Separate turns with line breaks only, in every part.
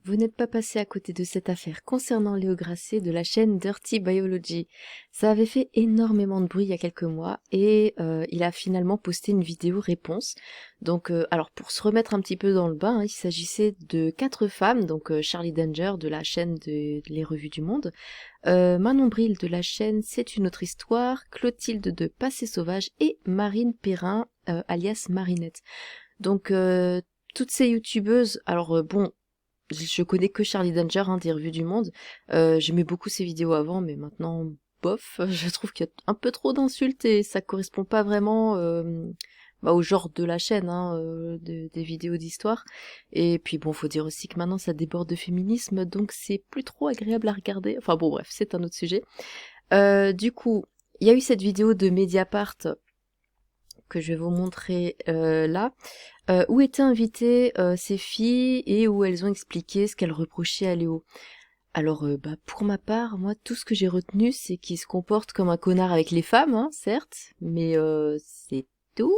vous n'êtes pas passé à côté de cette affaire concernant Léo Grasset de la chaîne Dirty Biology. Ça avait fait énormément de bruit il y a quelques mois et il a finalement posté une vidéo réponse. Donc, alors pour se remettre un petit peu dans le bain, il s'agissait de 4 femmes, donc Charlie Danger de la chaîne Les Revues du Monde, Manon Bril de la chaîne C'est une autre histoire, Clotilde de Passé Sauvage et Marine Perrin, alias Marinette. Donc, toutes ces youtubeuses, alors bon, je connais que Charlie Danger, hein, des Revues du Monde. J'aimais beaucoup ses vidéos avant, mais maintenant, bof, je trouve qu'il y a un peu trop d'insultes et ça correspond pas vraiment au genre de la chaîne, hein, des vidéos d'histoire. Et puis bon, faut dire aussi que maintenant ça déborde de féminisme, donc c'est plus trop agréable à regarder. Enfin bon, bref, c'est un autre sujet. Du coup, il y a eu cette vidéo de Mediapart que je vais vous montrer là, où étaient invitées ces filles et où elles ont expliqué ce qu'elles reprochaient à Léo. Alors, pour ma part, moi, tout ce que j'ai retenu, c'est qu'il se comporte comme un connard avec les femmes, hein, certes, mais c'est tout.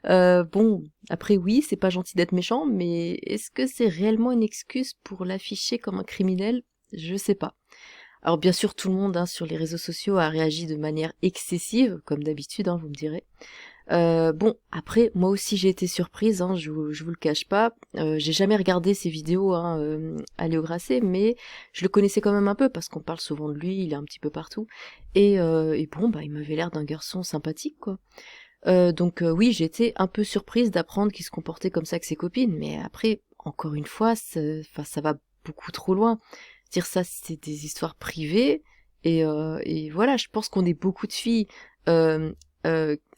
Bon, après oui, c'est pas gentil d'être méchant, mais est-ce que c'est réellement une excuse pour l'afficher comme un criminel? Je sais pas. Alors bien sûr, tout le monde, hein, sur les réseaux sociaux a réagi de manière excessive, comme d'habitude, hein, vous me direz. Bon, après, moi aussi j'ai été surprise, hein, je vous le cache pas. J'ai jamais regardé ses vidéos, hein, à Léo Grasset, mais je le connaissais quand même un peu parce qu'on parle souvent de lui, il est un petit peu partout. Et bon, bah il m'avait l'air d'un garçon sympathique, quoi. Donc oui, j'ai été un peu surprise d'apprendre qu'il se comportait comme ça avec ses copines, mais après, encore une fois, enfin, ça va beaucoup trop loin. Dire ça, c'est des histoires privées, et voilà, je pense qu'on est beaucoup de filles euh,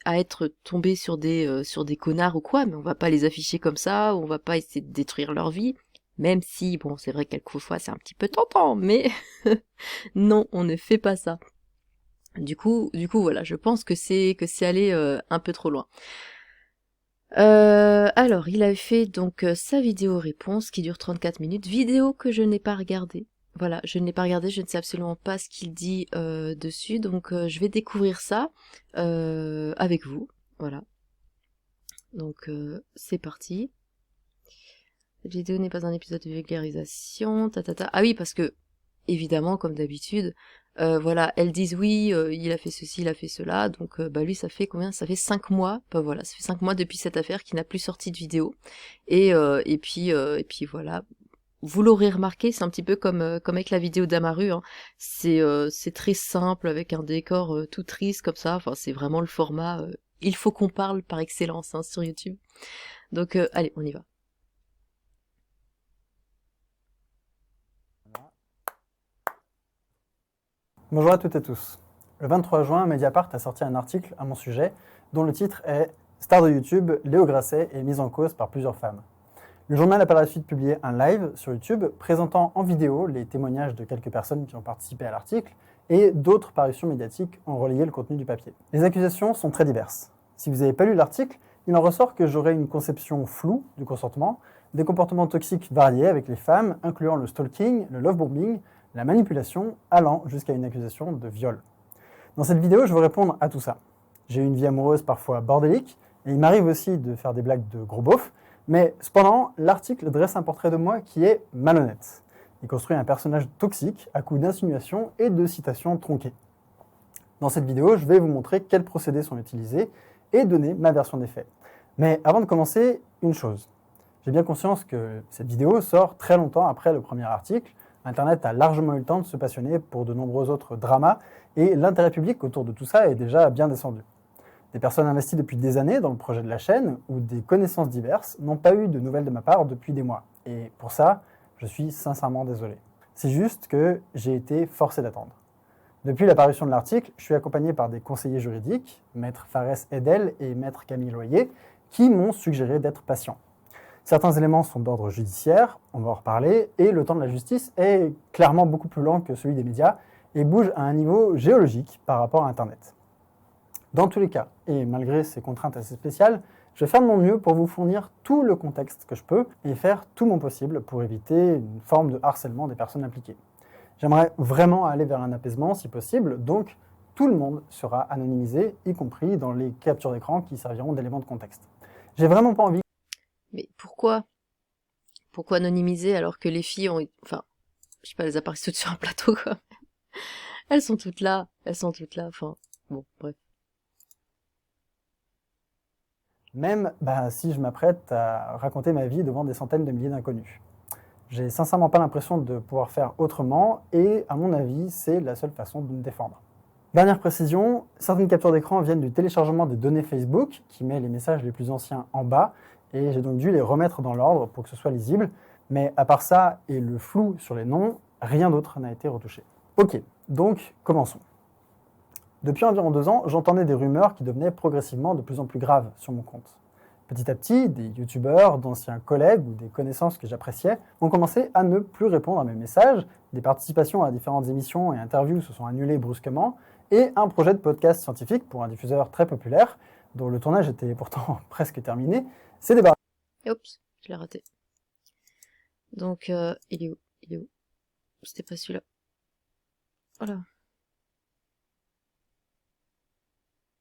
à être tombées sur des connards ou quoi, mais on va pas les afficher comme ça, on va pas essayer de détruire leur vie, même si, bon, c'est vrai que quelquefois c'est un petit peu tentant, mais non, on ne fait pas ça. Du coup, voilà, je pense que c'est allé un peu trop loin. Alors, il a fait donc sa vidéo réponse qui dure 34 minutes, vidéo que je n'ai pas regardée. Voilà, je ne l'ai pas regardée, je ne sais absolument pas ce qu'il dit dessus, donc je vais découvrir ça avec vous. Voilà, donc c'est parti. Cette vidéo n'est pas un épisode de vulgarisation, Ah oui, parce que évidemment, comme d'habitude, voilà, elles disent oui, il a fait ceci, il a fait cela, donc bah lui, ça fait combien? Ça fait 5 mois, bah voilà, ça fait 5 mois depuis cette affaire qu'il n'a plus sorti de vidéo. Et puis voilà. Vous l'aurez remarqué, c'est un petit peu comme avec la vidéo d'Amaru, hein. C'est très simple, avec un décor tout triste comme ça, enfin c'est vraiment le format il faut qu'on parle par excellence, hein, sur YouTube. Donc allez, on y va.
Bonjour à toutes et tous. Le 23 juin, Mediapart a sorti un article à mon sujet dont le titre est Star de YouTube, Léo Grasset est mise en cause par plusieurs femmes. Le journal a par la suite publié un live sur YouTube présentant en vidéo les témoignages de quelques personnes qui ont participé à l'article et d'autres parutions médiatiques ont relayé le contenu du papier. Les accusations sont très diverses. Si vous n'avez pas lu l'article, il en ressort que j'aurais une conception floue du consentement, des comportements toxiques variés avec les femmes, incluant le stalking, le lovebombing, la manipulation, allant jusqu'à une accusation de viol. Dans cette vidéo, je veux répondre à tout ça. J'ai eu une vie amoureuse parfois bordélique, et il m'arrive aussi de faire des blagues de gros beauf, mais cependant, l'article dresse un portrait de moi qui est malhonnête. Il construit un personnage toxique à coups d'insinuations et de citations tronquées. Dans cette vidéo, je vais vous montrer quels procédés sont utilisés et donner ma version des faits. Mais avant de commencer, une chose. J'ai bien conscience que cette vidéo sort très longtemps après le premier article. Internet a largement eu le temps de se passionner pour de nombreux autres dramas et l'intérêt public autour de tout ça est déjà bien descendu. Des personnes investies depuis des années dans le projet de la chaîne ou des connaissances diverses n'ont pas eu de nouvelles de ma part depuis des mois. Et pour ça, je suis sincèrement désolé. C'est juste que j'ai été forcé d'attendre. Depuis la parution de l'article, je suis accompagné par des conseillers juridiques, Maître Fares Edel et Maître Camille Loyer, qui m'ont suggéré d'être patient. Certains éléments sont d'ordre judiciaire, on va en reparler, et le temps de la justice est clairement beaucoup plus lent que celui des médias et bouge à un niveau géologique par rapport à Internet. Dans tous les cas, et malgré ces contraintes assez spéciales, je vais faire de mon mieux pour vous fournir tout le contexte que je peux et faire tout mon possible pour éviter une forme de harcèlement des personnes impliquées. J'aimerais vraiment aller vers un apaisement si possible, donc tout le monde sera anonymisé, y compris dans les captures d'écran qui serviront d'éléments de contexte. J'ai vraiment pas envie.
Mais pourquoi? pourquoi anonymiser alors que les filles ont... Enfin, je sais pas, elles apparaissent toutes sur un plateau, quoi. Elles sont toutes là, enfin... Bon, bref.
Même si je m'apprête à raconter ma vie devant des centaines de milliers d'inconnus. J'ai sincèrement pas l'impression de pouvoir faire autrement et, à mon avis, c'est la seule façon de me défendre. Dernière précision, certaines captures d'écran viennent du téléchargement des données Facebook, qui met les messages les plus anciens en bas, et j'ai donc dû les remettre dans l'ordre pour que ce soit lisible, mais à part ça et le flou sur les noms, rien d'autre n'a été retouché. Ok, donc commençons. Depuis environ 2 ans, j'entendais des rumeurs qui devenaient progressivement de plus en plus graves sur mon compte. Petit à petit, des youtubeurs, d'anciens collègues ou des connaissances que j'appréciais ont commencé à ne plus répondre à mes messages, des participations à différentes émissions et interviews se sont annulées brusquement, et un projet de podcast scientifique pour un diffuseur très populaire, dont le tournage était pourtant presque terminé, s'est débarrassé.
Oups, je l'ai raté. Donc, il est où? C'était pas celui-là. Voilà.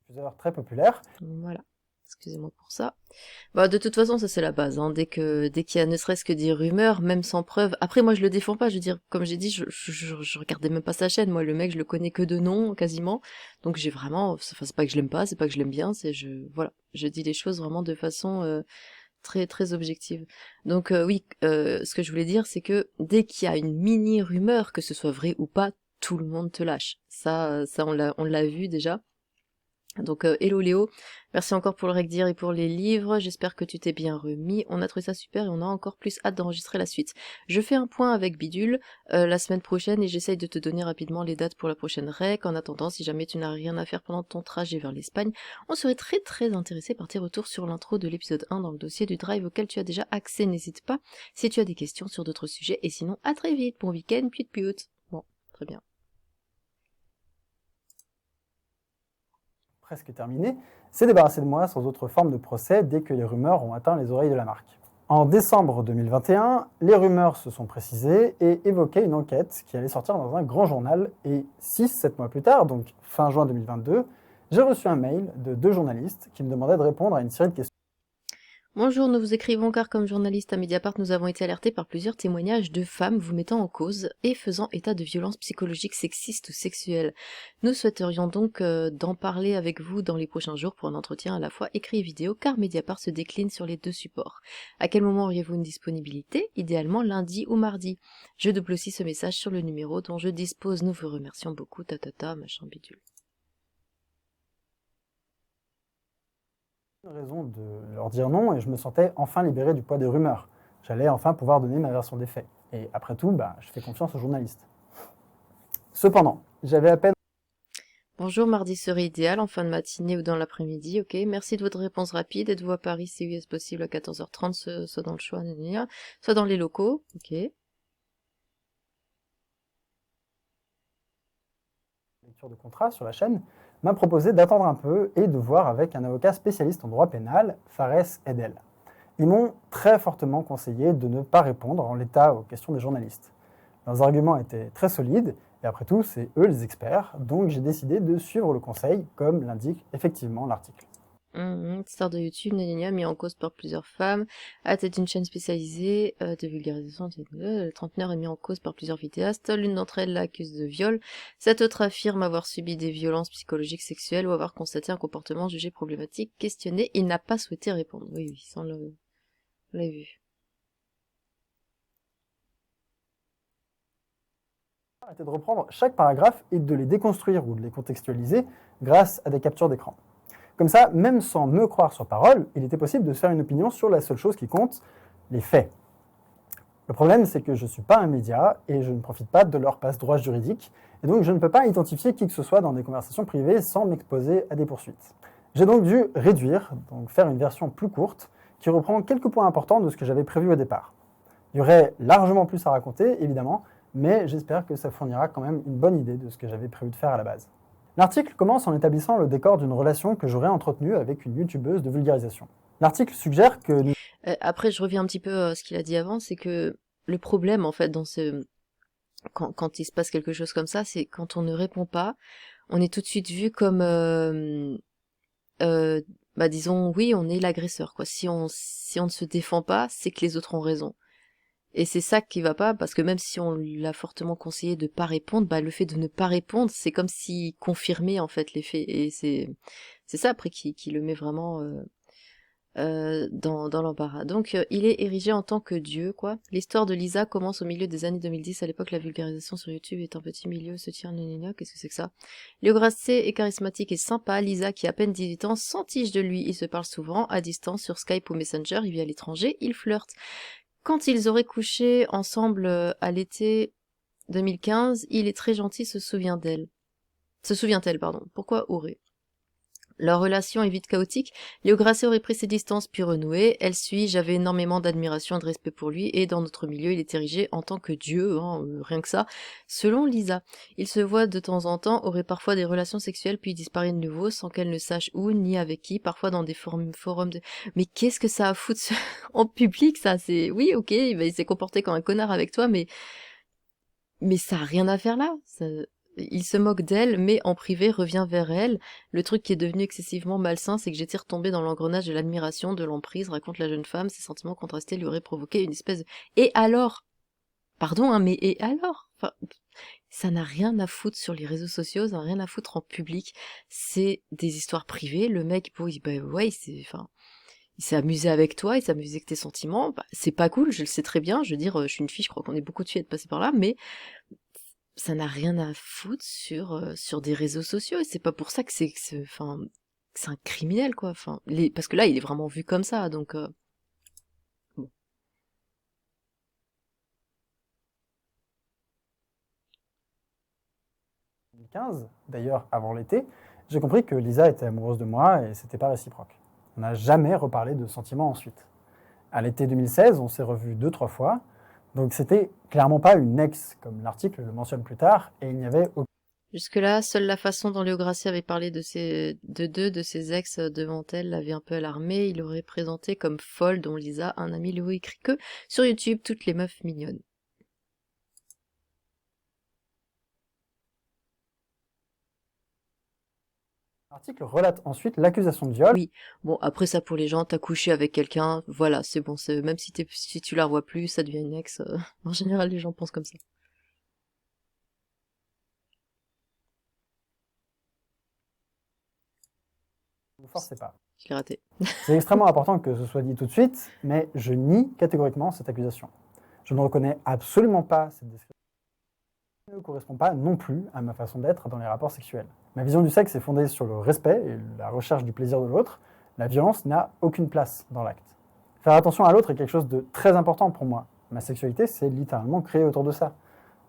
Diffuseur très populaire.
Voilà. Excusez-moi pour ça. Bah, de toute façon, ça c'est la base, hein. Dès qu'il y a ne serait-ce que des rumeurs, même sans preuve. Après, moi, je le défends pas. Je veux dire, comme j'ai dit, je regardais même pas sa chaîne. Moi, le mec, je le connais que de nom, quasiment. Donc, j'ai vraiment, enfin, c'est pas que je l'aime pas, c'est pas que je l'aime bien, voilà. Je dis les choses vraiment de façon, très, très objective. Donc, oui, ce que je voulais dire, c'est que dès qu'il y a une mini rumeur, que ce soit vrai ou pas, tout le monde te lâche. Ça, on l'a vu déjà. Donc hello Léo, merci encore pour le rec-dire et pour les livres, j'espère que tu t'es bien remis, on a trouvé ça super et on a encore plus hâte d'enregistrer la suite. Je fais un point avec Bidule la semaine prochaine et j'essaye de te donner rapidement les dates pour la prochaine rec. En attendant, si jamais tu n'as rien à faire pendant ton trajet vers l'Espagne, on serait très très intéressé par tes retours sur l'intro de l'épisode 1 dans le dossier du Drive auquel tu as déjà accès, n'hésite pas si tu as des questions sur d'autres sujets et sinon à très vite, bon week-end, puis de pute. Bon, très bien.
Presque terminé, s'est débarrassé de moi sans autre forme de procès dès que les rumeurs ont atteint les oreilles de la marque. En décembre 2021, les rumeurs se sont précisées et évoquaient une enquête qui allait sortir dans un grand journal et 6-7 mois plus tard, donc fin juin 2022, j'ai reçu un mail de 2 journalistes qui me demandaient de répondre à une série de questions.
Bonjour, nous vous écrivons car comme journaliste à Mediapart, nous avons été alertés par plusieurs témoignages de femmes vous mettant en cause et faisant état de violences psychologiques sexistes ou sexuelles. Nous souhaiterions donc d'en parler avec vous dans les prochains jours pour un entretien à la fois écrit et vidéo car Mediapart se décline sur les 2 supports. À quel moment auriez-vous une disponibilité? Idéalement lundi ou mardi. Je double aussi ce message sur le numéro dont je dispose. Nous vous remercions beaucoup, machin bidule.
Raison de leur dire non et je me sentais enfin libéré du poids des rumeurs. J'allais enfin pouvoir donner ma version des faits. Et après tout, je fais confiance aux journalistes. Cependant, j'avais à peine...
Bonjour, mardi serait idéal, en fin de matinée ou dans l'après-midi, ok. Merci de votre réponse rapide. Êtes-vous à Paris, si oui, est-ce possible à 14h30, soit dans le choix, soit dans les locaux, ok.
Lecture de contrat sur la chaîne m'a proposé d'attendre un peu et de voir avec un avocat spécialiste en droit pénal, Fares Edel. Ils m'ont très fortement conseillé de ne pas répondre en l'état aux questions des journalistes. Leurs arguments étaient très solides, et après tout, c'est eux les experts, donc j'ai décidé de suivre le conseil, comme l'indique effectivement l'article.
Star de YouTube, mis en cause par plusieurs femmes, à tête d'une chaîne spécialisée de vulgarisation, le trentenaire est mis en cause par plusieurs vidéastes, l'une d'entre elles l'accuse de viol, cette autre affirme avoir subi des violences psychologiques sexuelles ou avoir constaté un comportement jugé problématique, questionné, il n'a pas souhaité répondre. Oui, ça on l'a vu.
Était de reprendre chaque paragraphe et de les déconstruire ou de les contextualiser grâce à des captures d'écran. Comme ça, même sans me croire sur parole, il était possible de se faire une opinion sur la seule chose qui compte, les faits. Le problème, c'est que je ne suis pas un média et je ne profite pas de leur passe-droit juridique, et donc je ne peux pas identifier qui que ce soit dans des conversations privées sans m'exposer à des poursuites. J'ai donc dû réduire, donc faire une version plus courte, qui reprend quelques points importants de ce que j'avais prévu au départ. Il y aurait largement plus à raconter, évidemment, mais j'espère que ça fournira quand même une bonne idée de ce que j'avais prévu de faire à la base. L'article commence en établissant le décor d'une relation que j'aurais entretenue avec une youtubeuse de vulgarisation. L'article suggère que...
Après, je reviens un petit peu à ce qu'il a dit avant, c'est que le problème, en fait, dans quand il se passe quelque chose comme ça, c'est quand on ne répond pas, on est tout de suite vu comme... disons, oui, on est l'agresseur, quoi. Si on ne se défend pas, c'est que les autres ont raison. Et c'est ça qui va pas, parce que même si on l'a fortement conseillé de pas répondre, bah le fait de ne pas répondre, c'est comme s'il confirmait en fait les faits. Et c'est ça après qui le met vraiment dans l'embarras. Donc il est érigé en tant que dieu, quoi. L'histoire de Lisa commence au milieu des années 2010. À l'époque, la vulgarisation sur YouTube est un petit milieu, se tient gna. Qu'est-ce que c'est que ça? Léo Grasset est charismatique et sympa. Lisa, qui a à peine 18 ans, s'entiche de lui. Ils se parlent souvent, à distance, sur Skype ou Messenger. Il vit à l'étranger, ils flirtent. Quand ils auraient couché ensemble à l'été 2015, il est très gentil, se souvient-elle, pardon. Pourquoi aurait? Leur relation est vite chaotique. Léo Grasset aurait pris ses distances puis renoué. Elle suit, j'avais énormément d'admiration et de respect pour lui, et dans notre milieu, il est érigé en tant que dieu, hein, rien que ça. Selon Lisa, il se voit de temps en temps, aurait parfois des relations sexuelles, puis disparaît de nouveau, sans qu'elle ne sache où, ni avec qui, parfois dans des forums de... Mais qu'est-ce que ça a à foutre en public, ça? C'est... Oui, ok, il s'est comporté comme un connard avec toi, mais ça a rien à faire là. Il se moque d'elle, mais en privé revient vers elle. Le truc qui est devenu excessivement malsain, c'est que j'étais retombée dans l'engrenage de l'admiration, de l'emprise, raconte la jeune femme. Ses sentiments contrastés lui auraient provoqué une espèce de... Et alors? Pardon, hein, mais et alors? Enfin, ça n'a rien à foutre sur les réseaux sociaux, ça n'a rien à foutre en public. C'est des histoires privées. Le mec, bon, ouais, il s'est amusé avec toi, il s'est amusé avec tes sentiments. Bah, c'est pas cool, je le sais très bien. Je veux dire, je suis une fille, je crois qu'on est beaucoup de filles à être passées par là, mais ça n'a rien à foutre sur des réseaux sociaux. Et c'est pas pour ça que enfin, que c'est un criminel, quoi. Enfin, parce que là, il est vraiment vu comme ça, donc bon.
2015, d'ailleurs avant l'été, j'ai compris que Lisa était amoureuse de moi et c'était pas réciproque. On n'a jamais reparlé de sentiments ensuite. À l'été 2016, on s'est revus 2-3 fois, donc c'était clairement pas une ex, comme l'article le mentionne plus tard, et il n'y avait aucun...
Jusque-là, seule la façon dont Léo Grassi avait parlé de deux de ses ex devant elle l'avait un peu alarmé. Il aurait présenté comme folle, dont Lisa, un ami Léo écrit que sur YouTube, toutes les meufs mignonnes.
L'article relate ensuite l'accusation de viol.
Oui, bon, après ça pour les gens, t'as couché avec quelqu'un, voilà, c'est bon, même si tu la revois plus, ça devient une ex. En général, les gens pensent comme ça.
Ne vous forcez pas.
Je l'ai raté.
C'est extrêmement important que ce soit dit tout de suite, mais je nie catégoriquement cette accusation. Je ne reconnais absolument pas cette description. Elle ne correspond pas non plus à ma façon d'être dans les rapports sexuels. Ma vision du sexe est fondée sur le respect et la recherche du plaisir de l'autre. La violence n'a aucune place dans l'acte. Faire attention à l'autre est quelque chose de très important pour moi. Ma sexualité s'est littéralement créée autour de ça.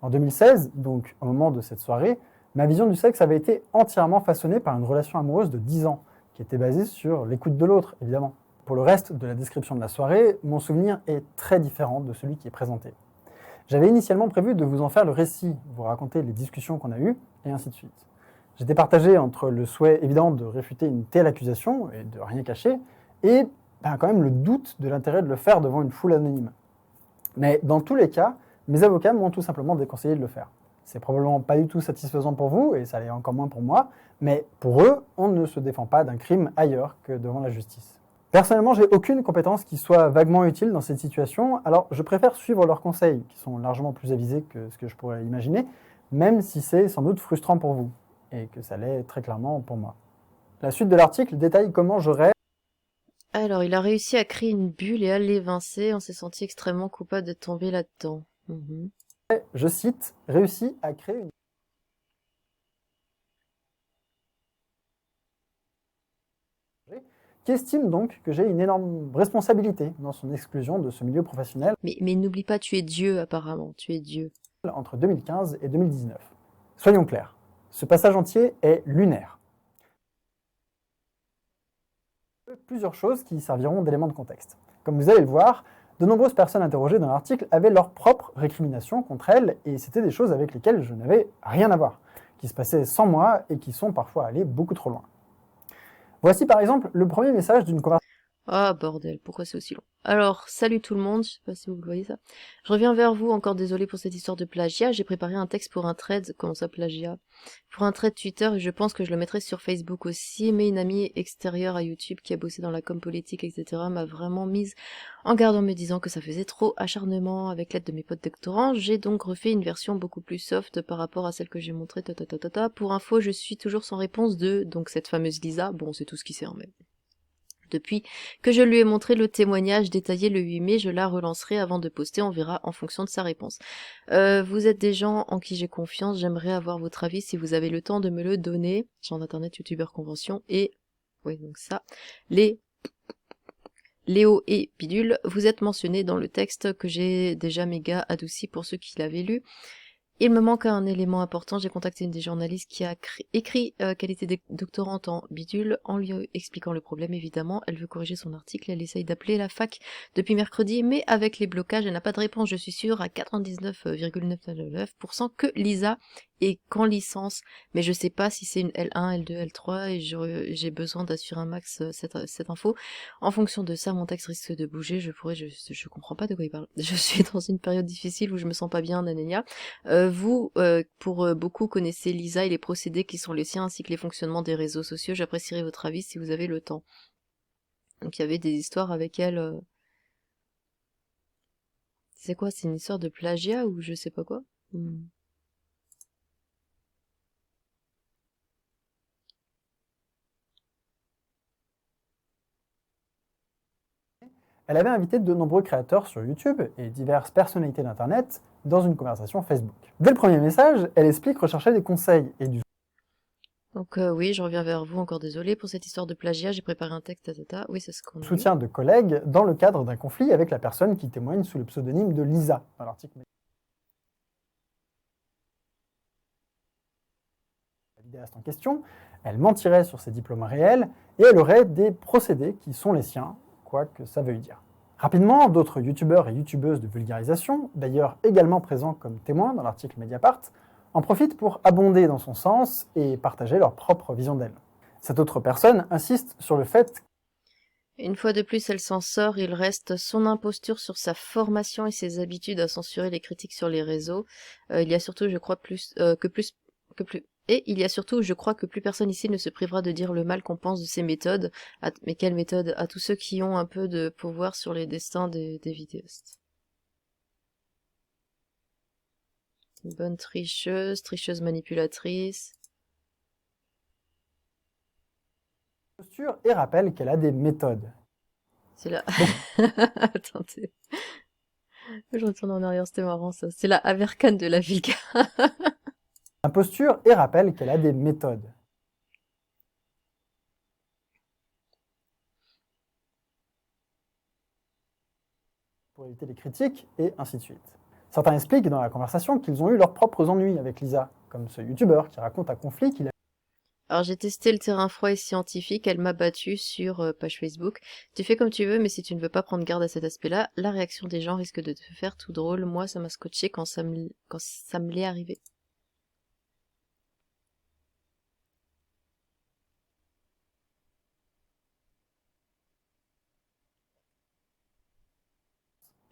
En 2016, donc au moment de cette soirée, ma vision du sexe avait été entièrement façonnée par une relation amoureuse de 10 ans, qui était basée sur l'écoute de l'autre, évidemment. Pour le reste de la description de la soirée, mon souvenir est très différent de celui qui est présenté. J'avais initialement prévu de vous en faire le récit, vous raconter les discussions qu'on a eues, et ainsi de suite. J'étais partagé entre le souhait évident de réfuter une telle accusation et de rien cacher, et quand même le doute de l'intérêt de le faire devant une foule anonyme. Mais dans tous les cas, mes avocats m'ont tout simplement déconseillé de le faire. C'est probablement pas du tout satisfaisant pour vous, et ça l'est encore moins pour moi, mais pour eux, on ne se défend pas d'un crime ailleurs que devant la justice. Personnellement, j'ai aucune compétence qui soit vaguement utile dans cette situation, alors je préfère suivre leurs conseils, qui sont largement plus avisés que ce que je pourrais imaginer, même si c'est sans doute frustrant pour vous, et que ça l'est très clairement pour moi. La suite de l'article détaille comment j'aurais...
Alors, il a réussi à créer une bulle et à l'évincer. On s'est senti extrêmement coupable de tomber là-dedans.
Je cite, réussi à créer une... qui estime donc que j'ai une énorme responsabilité dans son exclusion de ce milieu professionnel.
Mais n'oublie pas, tu es Dieu apparemment, tu es Dieu.
Entre 2015 et 2019. Soyons clairs, ce passage entier est lunaire. Plusieurs choses qui serviront d'éléments de contexte. Comme vous allez le voir, de nombreuses personnes interrogées dans l'article avaient leurs propres récriminations contre elle, et c'était des choses avec lesquelles je n'avais rien à voir, qui se passaient sans moi et qui sont parfois allées beaucoup trop loin. Voici par exemple le premier message d'une conversation.
Ah bordel, pourquoi c'est aussi long? Alors, salut tout le monde, je sais pas si vous le voyez ça. Je reviens vers vous, encore désolé pour cette histoire de plagiat. J'ai préparé un texte pour un thread, comment ça plagiat? Pour un thread Twitter et je pense que je le mettrai sur Facebook aussi, mais une amie extérieure à YouTube qui a bossé dans la com politique, etc. m'a vraiment mise en garde en me disant que ça faisait trop acharnement avec l'aide de mes potes doctorants. J'ai donc refait une version beaucoup plus soft par rapport à celle que j'ai montrée, Pour info, je suis toujours sans réponse de, donc cette fameuse Lisa, bon c'est tout ce qui sert même. Depuis que je lui ai montré le témoignage détaillé le 8 mai, je la relancerai avant de poster, on verra en fonction de sa réponse. Vous êtes des gens en qui j'ai confiance, j'aimerais avoir votre avis si vous avez le temps de me le donner. Genre Internet, youtubeur convention et... Oui, donc ça. Les Léo et Bidule, vous êtes mentionnés dans le texte que j'ai déjà méga adouci pour ceux qui l'avaient lu. Il me manque un élément important, j'ai contacté une des journalistes qui a écrit qu'elle était doctorante en bidule, en lui expliquant le problème évidemment, elle veut corriger son article, elle essaye d'appeler la fac depuis mercredi, mais avec les blocages, elle n'a pas de réponse, je suis sûre à 99,999% que Lisa est qu'en licence, mais je sais pas si c'est une L1, L2, L3, et j'ai besoin d'assurer un max cette info. En fonction de ça, mon texte risque de bouger, je comprends pas de quoi il parle. Je suis dans une période difficile où je me sens pas bien, nanana. Vous, pour beaucoup, connaissez Lisa et les procédés qui sont les siens, ainsi que les fonctionnements des réseaux sociaux. J'apprécierais votre avis si vous avez le temps. Donc il y avait des histoires avec elle. C'est quoi? C'est une histoire de plagiat ou je sais pas quoi?
Elle avait invité de nombreux créateurs sur YouTube et diverses personnalités d'Internet dans une conversation Facebook. Dès le premier message, elle explique rechercher des conseils et du
Donc oui, je reviens vers vous, encore désolé pour cette histoire de plagiat, j'ai préparé un texte, Oui, c'est ce qu'on a eu.
soutien de collègues dans le cadre d'un conflit avec la personne qui témoigne sous le pseudonyme de Lisa dans l'article. La vidéaste en question, elle mentirait sur ses diplômes réels et elle aurait des procédés qui sont les siens, quoi que ça veuille dire. Rapidement, d'autres youtubeurs et youtubeuses de vulgarisation, d'ailleurs également présents comme témoins dans l'article Mediapart, en profitent pour abonder dans son sens et partager leur propre vision d'elle. Cette autre personne insiste sur le fait
Une fois de plus, elle s'en sort, il reste son imposture sur sa formation et ses habitudes à censurer les critiques sur les réseaux. Il y a surtout, je crois, il y a surtout, je crois que plus personne ici ne se privera de dire le mal qu'on pense de ces méthodes. Mais quelle méthode? À tous ceux qui ont un peu de pouvoir sur les destins des vidéastes. Une bonne tricheuse manipulatrice.
posture et rappelle qu'elle a des méthodes.
C'est là. Attendez. Je retourne en arrière, c'était marrant ça. C'est la Avercane de la Vilga.
Imposture et rappelle qu'elle a des méthodes. Pour éviter les critiques, et ainsi de suite. Certains expliquent dans la conversation qu'ils ont eu leurs propres ennuis avec Lisa, comme ce youtubeur qui raconte un conflit qu'il a.
Alors j'ai testé le terrain froid et scientifique, elle m'a battu sur page Facebook. Tu fais comme tu veux, mais si tu ne veux pas prendre garde à cet aspect-là, la réaction des gens risque de te faire tout drôle. Moi, ça m'a scotché quand ça me l'est arrivé.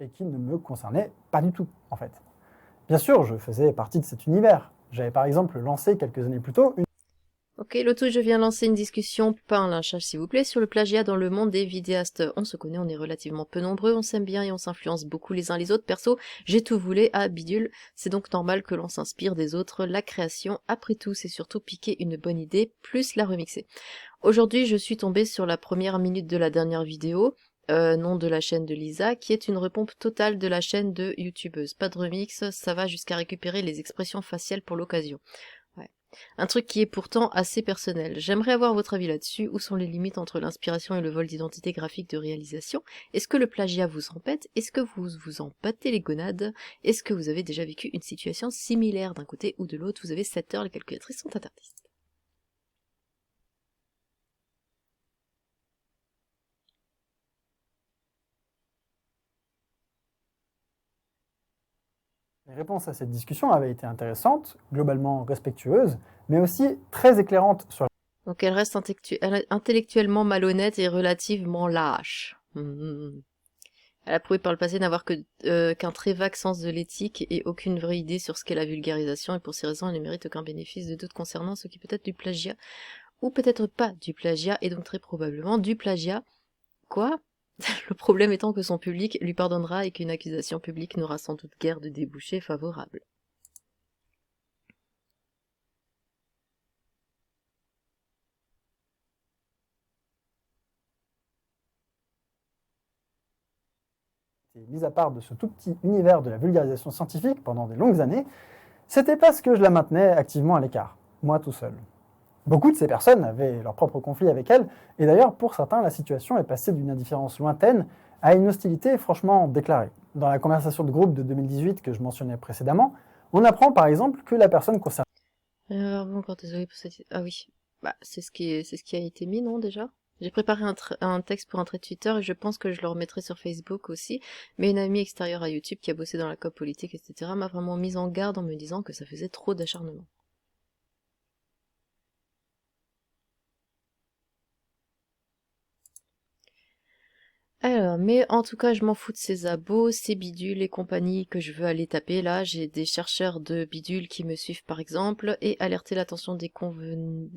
Et qui ne me concernait pas du tout, en fait. Bien sûr, je faisais partie de cet univers. J'avais par exemple lancé quelques années plus tôt une.
Ok, Loto, je viens lancer une discussion, pas un lynchage s'il vous plaît, sur le plagiat dans le monde des vidéastes. On se connaît, on est relativement peu nombreux, on s'aime bien et on s'influence beaucoup les uns les autres. Perso, j'ai tout voulu à bidule, c'est donc normal que l'on s'inspire des autres. La création, après tout, c'est surtout piquer une bonne idée, plus la remixer. Aujourd'hui, je suis tombée sur la première minute de la dernière vidéo, nom de la chaîne de Lisa, qui est une repompe totale de la chaîne de youtubeuse. Pas de remix, ça va jusqu'à récupérer les expressions faciales pour l'occasion. Ouais. Un truc qui est pourtant assez personnel. J'aimerais avoir votre avis là-dessus. Où sont les limites entre l'inspiration et le vol d'identité graphique de réalisation? Est-ce que le plagiat vous embête? Est-ce que vous vous en battez les gonades? Est-ce que vous avez déjà vécu une situation similaire d'un côté ou de l'autre? Vous avez 7 heures, les calculatrices sont interdites.
Les réponses à cette discussion avaient été intéressantes, globalement respectueuses, mais aussi très éclairantes sur.
Donc elle reste intellectuellement malhonnête et relativement lâche. Elle a prouvé par le passé n'avoir qu'un très vague sens de l'éthique et aucune vraie idée sur ce qu'est la vulgarisation, et pour ces raisons, elle ne mérite aucun bénéfice de doute concernant ce qui peut être du plagiat, ou peut-être pas du plagiat, et donc très probablement du plagiat. Quoi? Le problème étant que son public lui pardonnera et qu'une accusation publique n'aura sans doute guère de débouchés favorables.
Mis à part de ce tout petit univers de la vulgarisation scientifique pendant des longues années, c'était parce que je la maintenais activement à l'écart, moi tout seul. Beaucoup de ces personnes avaient leur propre conflit avec elle, et d'ailleurs pour certains la situation est passée d'une indifférence lointaine à une hostilité franchement déclarée. Dans la conversation de groupe de 2018 que je mentionnais précédemment, on apprend par exemple que la personne concernée...
Bon, encore désolé pour cette... Ah oui, bah c'est ce qui a été mis, non, déjà? J'ai préparé un texte pour un trait Twitter et je pense que je le remettrai sur Facebook aussi, mais une amie extérieure à YouTube qui a bossé dans la COP politique, etc. m'a vraiment mise en garde en me disant que ça faisait trop d'acharnement. Alors, mais en tout cas, je m'en fous de ces abos, ces bidules et compagnie que je veux aller taper. Là, j'ai des chercheurs de bidules qui me suivent par exemple, et alerter l'attention des conventions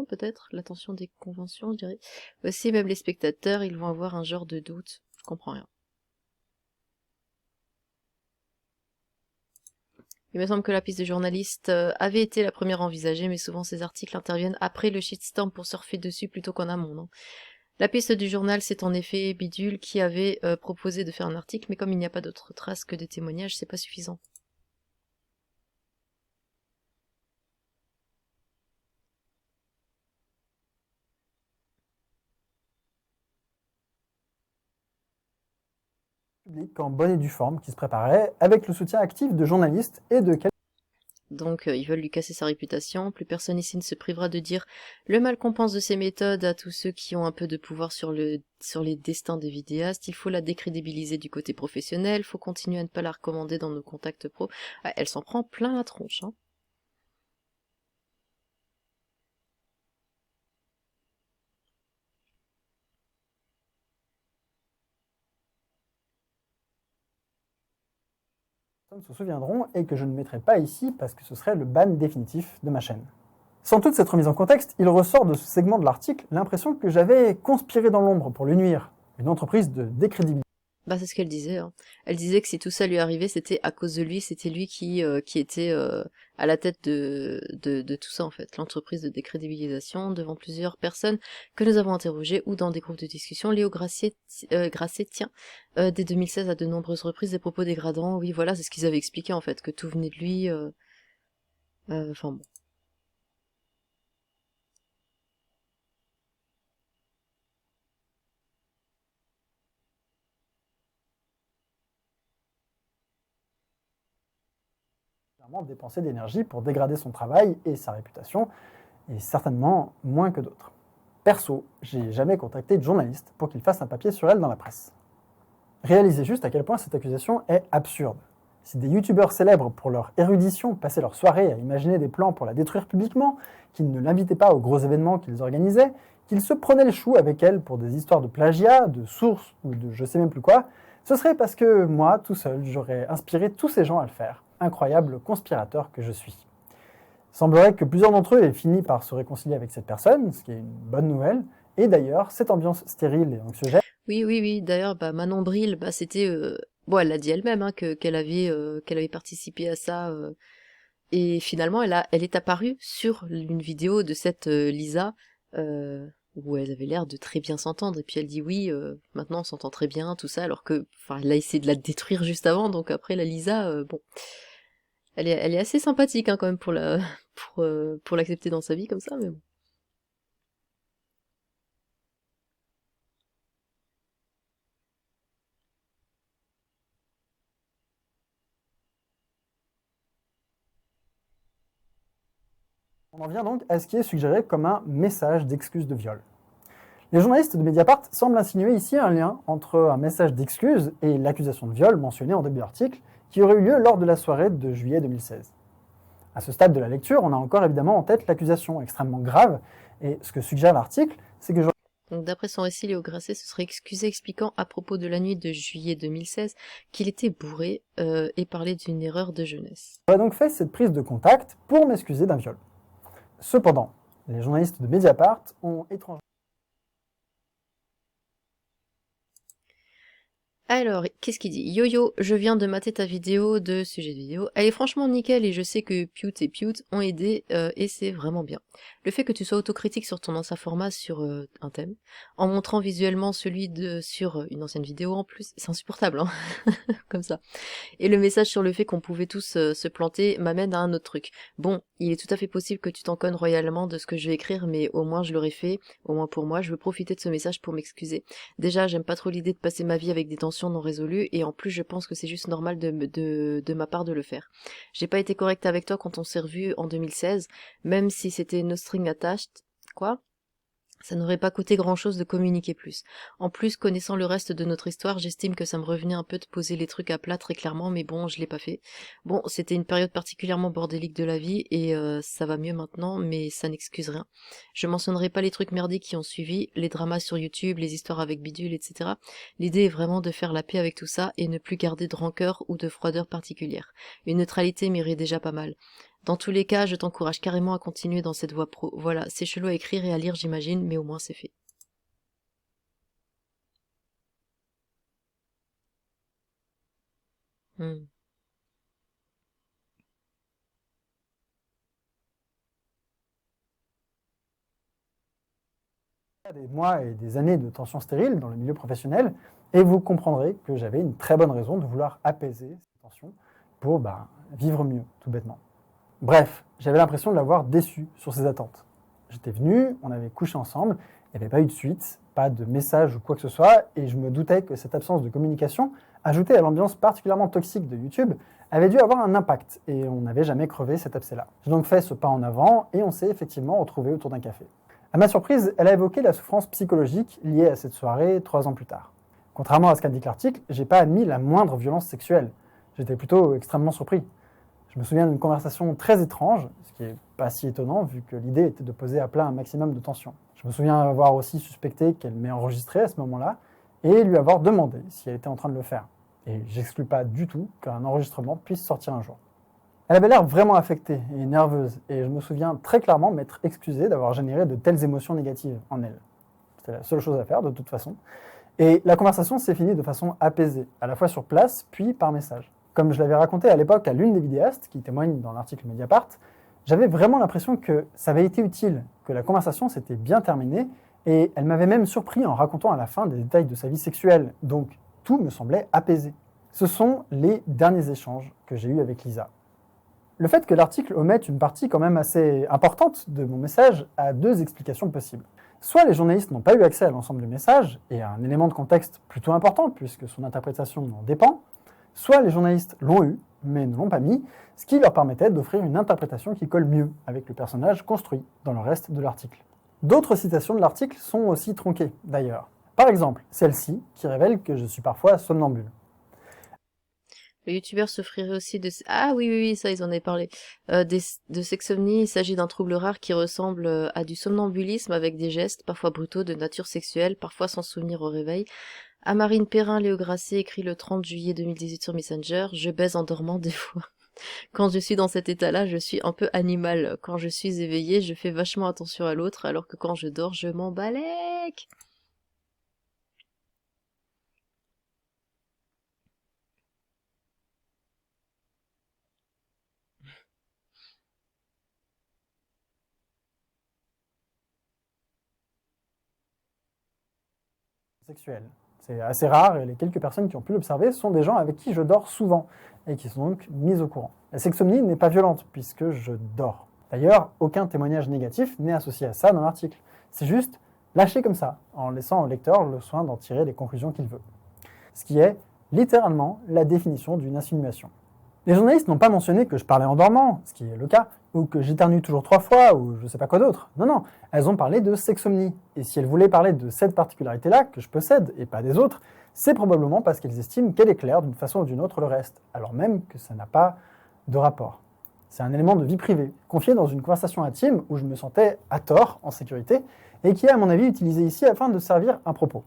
peut-être, l'attention des conventions, je dirais. Aussi, même les spectateurs, ils vont avoir un genre de doute. Je comprends rien. Il me semble que la piste de journaliste avait été la première envisagée, mais souvent ces articles interviennent après le shitstorm pour surfer dessus plutôt qu'en amont, non? La piste du journal, c'est en effet Bidule qui avait proposé de faire un article, mais comme il n'y a pas d'autres traces que des témoignages, c'est pas suffisant.
publique en bonne et due forme qui se préparait, avec le soutien actif de journalistes et de quelques...
Donc ils veulent lui casser sa réputation, plus personne ici ne se privera de dire le mal qu'on pense de ses méthodes à tous ceux qui ont un peu de pouvoir sur les destins des vidéastes. Il faut la décrédibiliser du côté professionnel, faut continuer à ne pas la recommander dans nos contacts pro. Ah, elle s'en prend plein la tronche, hein.
se souviendront et que je ne mettrai pas ici parce que ce serait le ban définitif de ma chaîne. Sans toute cette remise en contexte, il ressort de ce segment de l'article l'impression que j'avais conspiré dans l'ombre pour lui nuire, une entreprise de décrédibilisation.
Bah c'est ce qu'elle disait, hein. Elle disait que si tout ça lui arrivait, c'était à cause de lui, c'était lui qui était à la tête de tout ça en fait, l'entreprise de décrédibilisation devant plusieurs personnes que nous avons interrogées ou dans des groupes de discussion. Léo Grasset tient dès 2016 à de nombreuses reprises des propos dégradants. Oui voilà, c'est ce qu'ils avaient expliqué en fait, que tout venait de lui. Enfin bon.
Dépenser d'énergie pour dégrader son travail et sa réputation, et certainement moins que d'autres. Perso, j'ai jamais contacté de journaliste pour qu'il fasse un papier sur elle dans la presse. Réalisez juste à quel point cette accusation est absurde. Si des youtubeurs célèbres pour leur érudition passaient leur soirée à imaginer des plans pour la détruire publiquement, qu'ils ne l'invitaient pas aux gros événements qu'ils organisaient, qu'ils se prenaient le chou avec elle pour des histoires de plagiat, de sources ou de je sais même plus quoi, ce serait parce que moi, tout seul, j'aurais inspiré tous ces gens à le faire. Incroyable conspirateur que je suis. Il semblerait que plusieurs d'entre eux aient fini par se réconcilier avec cette personne, ce qui est une bonne nouvelle. Et d'ailleurs, cette ambiance stérile et anxiogène...
Oui. D'ailleurs, bah, Manon Bril, bah, c'était... Bon, elle l'a dit elle-même, hein, qu'elle avait participé à ça. Et finalement, elle est apparue sur une vidéo de cette Lisa, où elle avait l'air de très bien s'entendre. Et puis elle dit oui, maintenant on s'entend très bien, tout ça, alors que... Enfin, elle a essayé de la détruire juste avant, donc après la Lisa, bon... Elle est assez sympathique, hein, quand même, pour l'accepter dans sa vie comme ça, mais bon.
On en vient donc à ce qui est suggéré comme un message d'excuse de viol. Les journalistes de Mediapart semblent insinuer ici un lien entre un message d'excuse et l'accusation de viol mentionnée en début d'article, qui aurait eu lieu lors de la soirée de juillet 2016. À ce stade de la lecture, on a encore évidemment en tête l'accusation extrêmement grave, et ce que suggère l'article, c'est que...
Donc, d'après son récit, Léo Grasset se serait excusé expliquant à propos de la nuit de juillet 2016 qu'il était bourré et parlait d'une erreur de jeunesse.
J'aurais donc fait cette prise de contact pour m'excuser d'un viol. Cependant, les journalistes de Mediapart ont étrangement...
Alors, qu'est-ce qu'il dit? Yo-yo, je viens de mater ta vidéo de sujet de vidéo. Elle est franchement nickel et je sais que Pewt et Pewt ont aidé et c'est vraiment bien. Le fait que tu sois autocritique sur ton ancien format sur un thème, en montrant visuellement celui de sur une ancienne vidéo en plus, c'est insupportable, hein. Comme ça. Et le message sur le fait qu'on pouvait tous se planter m'amène à un autre truc. Bon, il est tout à fait possible que tu t'en connes royalement de ce que je vais écrire, mais au moins je l'aurais fait, au moins pour moi, je veux profiter de ce message pour m'excuser. Déjà, j'aime pas trop l'idée de passer ma vie avec des tensions non résolues, et en plus je pense que c'est juste normal de ma part de le faire. J'ai pas été correcte avec toi quand on s'est revu en 2016, même si c'était no string attached. Quoi? Ça n'aurait pas coûté grand-chose de communiquer plus. En plus, connaissant le reste de notre histoire, j'estime que ça me revenait un peu de poser les trucs à plat très clairement, mais bon, je l'ai pas fait. Bon, c'était une période particulièrement bordélique de la vie, et ça va mieux maintenant, mais ça n'excuse rien. Je mentionnerai pas les trucs merdiques qui ont suivi, les dramas sur YouTube, les histoires avec bidule, etc. L'idée est vraiment de faire la paix avec tout ça, et ne plus garder de rancœur ou de froideur particulière. Une neutralité m'irait déjà pas mal. Dans tous les cas, je t'encourage carrément à continuer dans cette voie pro. Voilà, c'est chelou à écrire et à lire, j'imagine, mais au moins c'est fait. Hmm.
Des mois et des années de tensions stériles dans le milieu professionnel, et vous comprendrez que j'avais une très bonne raison de vouloir apaiser ces tensions pour vivre mieux, tout bêtement. Bref, j'avais l'impression de l'avoir déçu sur ses attentes. J'étais venu, on avait couché ensemble, il n'y avait pas eu de suite, pas de message ou quoi que ce soit, et je me doutais que cette absence de communication, ajoutée à l'ambiance particulièrement toxique de YouTube, avait dû avoir un impact, et on n'avait jamais crevé cet abcès-là. J'ai donc fait ce pas en avant, et on s'est effectivement retrouvés autour d'un café. À ma surprise, elle a évoqué la souffrance psychologique liée à cette soirée 3 ans plus tard. Contrairement à ce qu'indique l'article, j'ai pas admis la moindre violence sexuelle. J'étais plutôt extrêmement surpris. Je me souviens d'une conversation très étrange, ce qui n'est pas si étonnant vu que l'idée était de poser à plat un maximum de tension. Je me souviens avoir aussi suspecté qu'elle m'ait enregistré à ce moment-là et lui avoir demandé si elle était en train de le faire. Et j'exclus pas du tout qu'un enregistrement puisse sortir un jour. Elle avait l'air vraiment affectée et nerveuse, et je me souviens très clairement m'être excusé d'avoir généré de telles émotions négatives en elle. C'était la seule chose à faire de toute façon. Et la conversation s'est finie de façon apaisée, à la fois sur place, puis par message. Comme je l'avais raconté à l'époque à l'une des vidéastes, qui témoigne dans l'article Mediapart, j'avais vraiment l'impression que ça avait été utile, que la conversation s'était bien terminée, et elle m'avait même surpris en racontant à la fin des détails de sa vie sexuelle, donc tout me semblait apaisé. Ce sont les derniers échanges que j'ai eus avec Lisa. Le fait que l'article omette une partie quand même assez importante de mon message a deux explications possibles. Soit les journalistes n'ont pas eu accès à l'ensemble du message, et à un élément de contexte plutôt important puisque son interprétation en dépend, soit les journalistes l'ont eu, mais ne l'ont pas mis, ce qui leur permettait d'offrir une interprétation qui colle mieux avec le personnage construit dans le reste de l'article. D'autres citations de l'article sont aussi tronquées, d'ailleurs. Par exemple, celle-ci, qui révèle que je suis parfois somnambule.
Le youtubeur s'offrirait aussi de... Ah oui, oui, oui, ça, ils en avaient parlé. De sexomnie, il s'agit d'un trouble rare qui ressemble à du somnambulisme avec des gestes, parfois brutaux, de nature sexuelle, parfois sans souvenir au réveil. Amarine Perrin, Léo Grasset, écrit le 30 juillet 2018 sur Messenger. Je baise en dormant des fois. Quand je suis dans cet état-là, je suis un peu animal. Quand je suis éveillée, je fais vachement attention à l'autre, alors que quand je dors, je m'en balèque.
Sexuelle. C'est assez rare et les quelques personnes qui ont pu l'observer sont des gens avec qui je dors souvent et qui sont donc mis au courant. La sexomnie n'est pas violente puisque je dors. D'ailleurs, aucun témoignage négatif n'est associé à ça dans l'article. C'est juste lâché comme ça, en laissant au lecteur le soin d'en tirer les conclusions qu'il veut. Ce qui est littéralement la définition d'une insinuation. Les journalistes n'ont pas mentionné que je parlais en dormant, ce qui est le cas, ou que j'éternue toujours 3 fois, ou je sais pas quoi d'autre. Non, non, elles ont parlé de sexomnie. Et si elles voulaient parler de cette particularité-là, que je possède, et pas des autres, c'est probablement parce qu'elles estiment qu'elle éclaire d'une façon ou d'une autre le reste, alors même que ça n'a pas de rapport. C'est un élément de vie privée, confié dans une conversation intime où je me sentais à tort, en sécurité, et qui est à mon avis utilisé ici afin de servir un propos.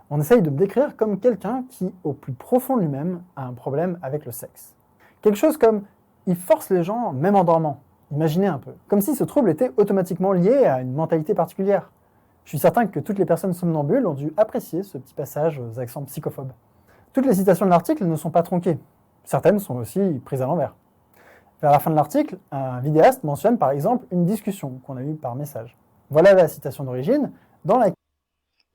On essaye de me décrire comme quelqu'un qui, au plus profond de lui-même, a un problème avec le sexe. Quelque chose comme « il force les gens même en dormant ». Imaginez un peu. Comme si ce trouble était automatiquement lié à une mentalité particulière. Je suis certain que toutes les personnes somnambules ont dû apprécier ce petit passage aux accents psychophobes. Toutes les citations de l'article ne sont pas tronquées. Certaines sont aussi prises à l'envers. Vers la fin de l'article, un vidéaste mentionne par exemple une discussion qu'on a eue par message. Voilà la citation d'origine, dans laquelle...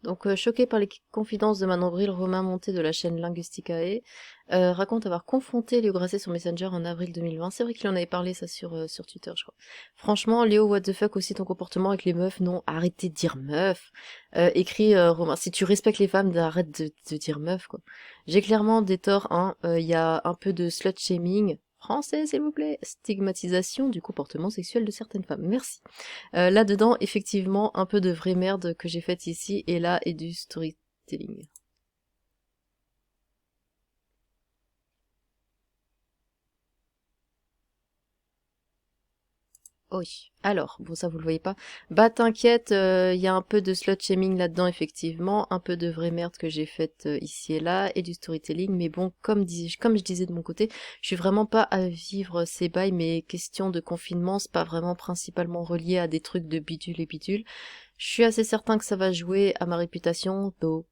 Donc, choqué par les confidences de Manon Bril, Romain Monté de la chaîne Linguisticae raconte avoir confronté Léo Grasset sur Messenger en avril 2020. C'est vrai qu'il en avait parlé ça sur Twitter, je crois. Franchement, Léo, what the fuck aussi ton comportement avec les meufs, non, arrêtez de dire meuf. Écrit Romain, si tu respectes les femmes, arrête de dire meuf, quoi. J'ai clairement des torts, hein. Il y a un peu de slut shaming. Français, s'il vous plaît. Stigmatisation du comportement sexuel de certaines femmes. Merci. Là-dedans, effectivement, un peu de vraie merde que j'ai faite ici et là et du storytelling. Oui. Alors, bon ça vous le voyez pas. Bah t'inquiète, il y a un peu de slut shaming là-dedans effectivement, un peu de vraie merde que j'ai faite ici et là, et du storytelling, mais bon, comme je disais de mon côté, je suis vraiment pas à vivre ces bails, mais questions de confinement, c'est pas vraiment principalement relié à des trucs de bidule et bidule. Je suis assez certain que ça va jouer à ma réputation, though.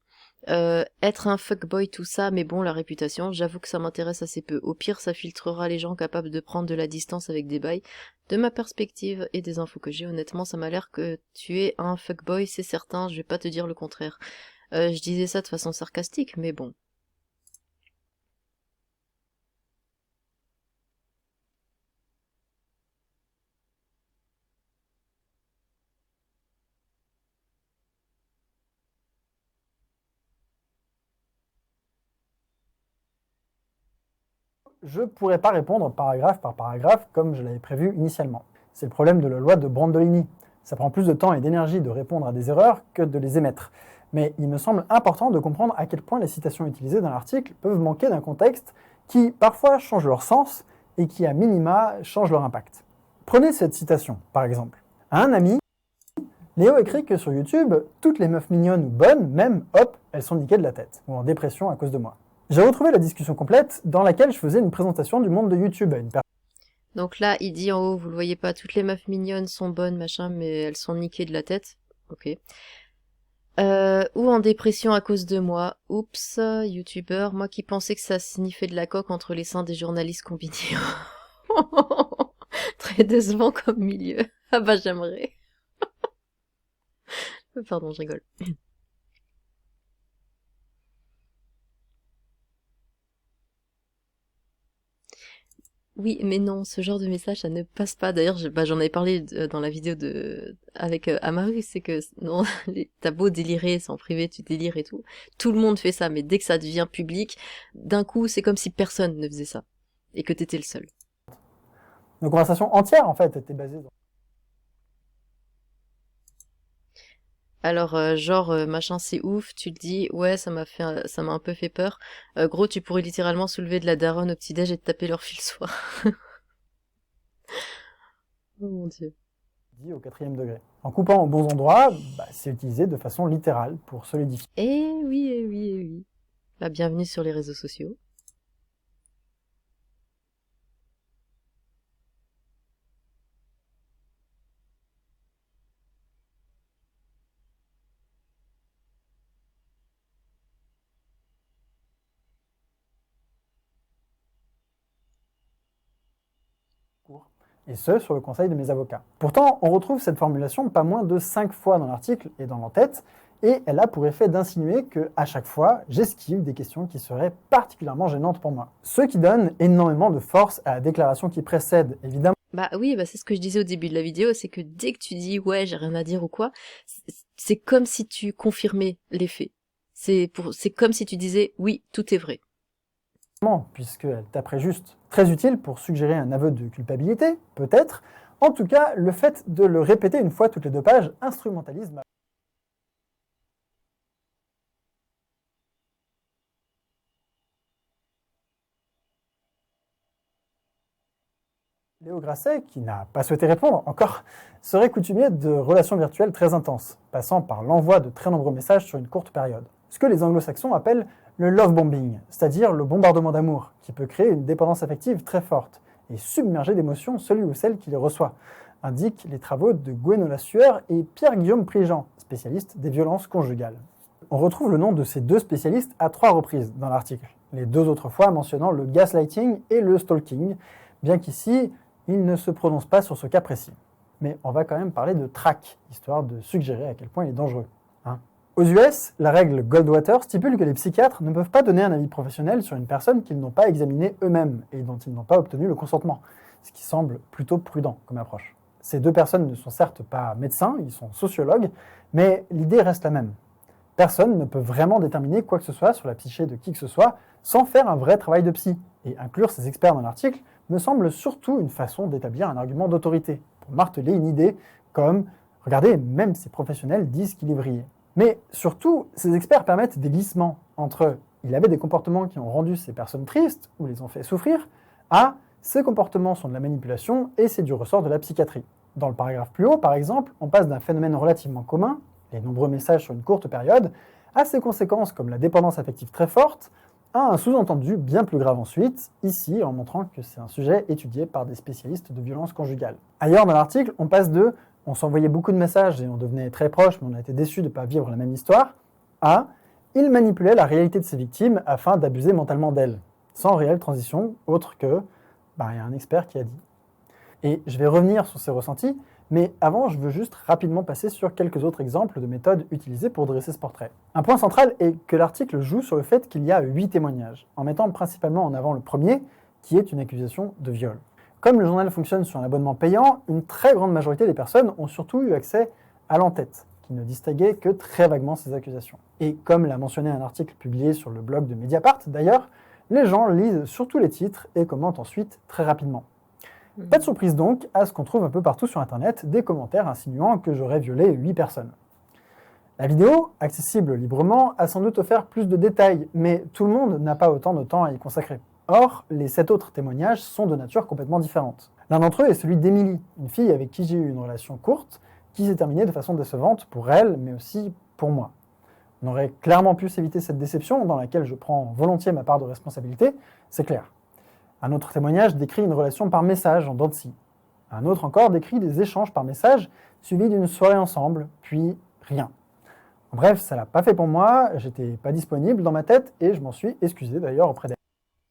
Être un fuckboy, tout ça, mais bon, la réputation, j'avoue que ça m'intéresse assez peu. Au pire, ça filtrera les gens capables de prendre de la distance avec des bails. De ma perspective et des infos que j'ai, honnêtement, ça m'a l'air que tu es un fuckboy, c'est certain, je vais pas te dire le contraire. Je disais ça de façon sarcastique, mais bon.
Je ne pourrais pas répondre paragraphe par paragraphe comme je l'avais prévu initialement. C'est le problème de la loi de Brandolini. Ça prend plus de temps et d'énergie de répondre à des erreurs que de les émettre. Mais il me semble important de comprendre à quel point les citations utilisées dans l'article peuvent manquer d'un contexte qui parfois change leur sens et qui à minima change leur impact. Prenez cette citation, par exemple. À un ami, Léo écrit que sur YouTube, toutes les meufs mignonnes ou bonnes, même, hop, elles sont niquées de la tête, ou en dépression à cause de moi. J'ai retrouvé la discussion complète dans laquelle je faisais une présentation du monde de YouTube à une personne.
Donc là, il dit en haut, vous le voyez pas, toutes les meufs mignonnes sont bonnes, machin, mais elles sont niquées de la tête. Ok. Ou en dépression à cause de moi. Oups, youtubeur, moi qui pensais que ça sniffait de la coque entre les seins des journalistes combinés. Très décevant comme milieu. Ah bah j'aimerais. Pardon, je rigole. Oui, mais non, ce genre de message, ça ne passe pas. D'ailleurs, j'en avais parlé dans la vidéo avec Amaru, c'est que non, t'as beau délirer, c'est en privé, tu délires et tout. Tout le monde fait ça, mais dès que ça devient public, d'un coup, c'est comme si personne ne faisait ça. Et que t'étais le seul.
Nos conversations entières, en fait, étaient basées dans...
Alors, machin, c'est ouf, tu te dis, ouais, ça m'a un peu fait peur. Gros, tu pourrais littéralement soulever de la daronne au petit-déj et te taper leur fil soir. Oh mon dieu.
dit au 4e degré. En coupant aux bons endroits, c'est utilisé de façon littérale pour solidifier.
Eh oui, eh oui, eh oui. Bah, bienvenue sur les réseaux sociaux.
Et ce, sur le conseil de mes avocats. Pourtant, on retrouve cette formulation pas moins de 5 fois dans l'article et dans l'entête, et elle a pour effet d'insinuer que, à chaque fois, j'esquive des questions qui seraient particulièrement gênantes pour moi. Ce qui donne énormément de force à la déclaration qui précède, évidemment.
Bah oui, bah c'est ce que je disais au début de la vidéo, c'est que dès que tu dis ouais, j'ai rien à dire ou quoi, c'est comme si tu confirmais les faits. C'est comme si tu disais oui, tout est vrai.
Puisqu'elle taperait juste très utile pour suggérer un aveu de culpabilité, peut-être. En tout cas, le fait de le répéter une fois toutes les 2 pages instrumentalise ma... Léo Grasset, qui n'a pas souhaité répondre encore, serait coutumier de relations virtuelles très intenses, passant par l'envoi de très nombreux messages sur une courte période. Ce que les anglo-saxons appellent le love bombing, c'est-à-dire le bombardement d'amour, qui peut créer une dépendance affective très forte et submerger d'émotions celui ou celle qui les reçoit, indiquent les travaux de Gwénola Sueur et Pierre-Guillaume Prigent, spécialistes des violences conjugales. On retrouve le nom de ces deux spécialistes à 3 reprises dans l'article, les 2 autres fois mentionnant le gaslighting et le stalking, bien qu'ici, il ne se prononce pas sur ce cas précis. Mais on va quand même parler de track, histoire de suggérer à quel point il est dangereux. Aux US, la règle Goldwater stipule que les psychiatres ne peuvent pas donner un avis professionnel sur une personne qu'ils n'ont pas examinée eux-mêmes et dont ils n'ont pas obtenu le consentement, ce qui semble plutôt prudent comme approche. Ces 2 personnes ne sont certes pas médecins, ils sont sociologues, mais l'idée reste la même. Personne ne peut vraiment déterminer quoi que ce soit sur la psyché de qui que ce soit sans faire un vrai travail de psy, et inclure ces experts dans l'article me semble surtout une façon d'établir un argument d'autorité, pour marteler une idée comme « Regardez, même ces professionnels disent qu'il est vrillé ». Mais surtout, ces experts permettent des glissements entre « il avait des comportements qui ont rendu ces personnes tristes ou les ont fait souffrir » à « ces comportements sont de la manipulation et c'est du ressort de la psychiatrie ». Dans le paragraphe plus haut, par exemple, on passe d'un phénomène relativement commun, les nombreux messages sur une courte période, à ses conséquences comme la dépendance affective très forte, à un sous-entendu bien plus grave ensuite, ici en montrant que c'est un sujet étudié par des spécialistes de violences conjugales. Ailleurs dans l'article, on passe de « on s'envoyait beaucoup de messages et on devenait très proches mais on a été déçus de ne pas vivre la même histoire » à « il manipulait la réalité de ses victimes afin d'abuser mentalement d'elles », sans réelle transition autre que « il y a un expert qui a dit ». Et je vais revenir sur ces ressentis, mais avant, je veux juste rapidement passer sur quelques autres exemples de méthodes utilisées pour dresser ce portrait. Un point central est que l'article joue sur le fait qu'il y a 8 témoignages, en mettant principalement en avant le premier, qui est une accusation de viol. Comme le journal fonctionne sur un abonnement payant, une très grande majorité des personnes ont surtout eu accès à l'en-tête, qui ne distinguait que très vaguement ces accusations. Et comme l'a mentionné un article publié sur le blog de Mediapart d'ailleurs, les gens lisent surtout les titres et commentent ensuite très rapidement. Pas de surprise donc à ce qu'on trouve un peu partout sur internet des commentaires insinuant que j'aurais violé 8 personnes. La vidéo, accessible librement, a sans doute offert plus de détails, mais tout le monde n'a pas autant de temps à y consacrer. Or, les 7 autres témoignages sont de nature complètement différente. L'un d'entre eux est celui d'Émilie, une fille avec qui j'ai eu une relation courte, qui s'est terminée de façon décevante pour elle, mais aussi pour moi. On aurait clairement pu s'éviter cette déception, dans laquelle je prends volontiers ma part de responsabilité, c'est clair. Un autre témoignage décrit une relation par message en dents de scie. Un autre encore décrit des échanges par message suivis d'une soirée ensemble, puis rien. Bref, ça l'a pas fait pour moi, j'étais pas disponible dans ma tête et je m'en suis excusé d'ailleurs auprès d'elle.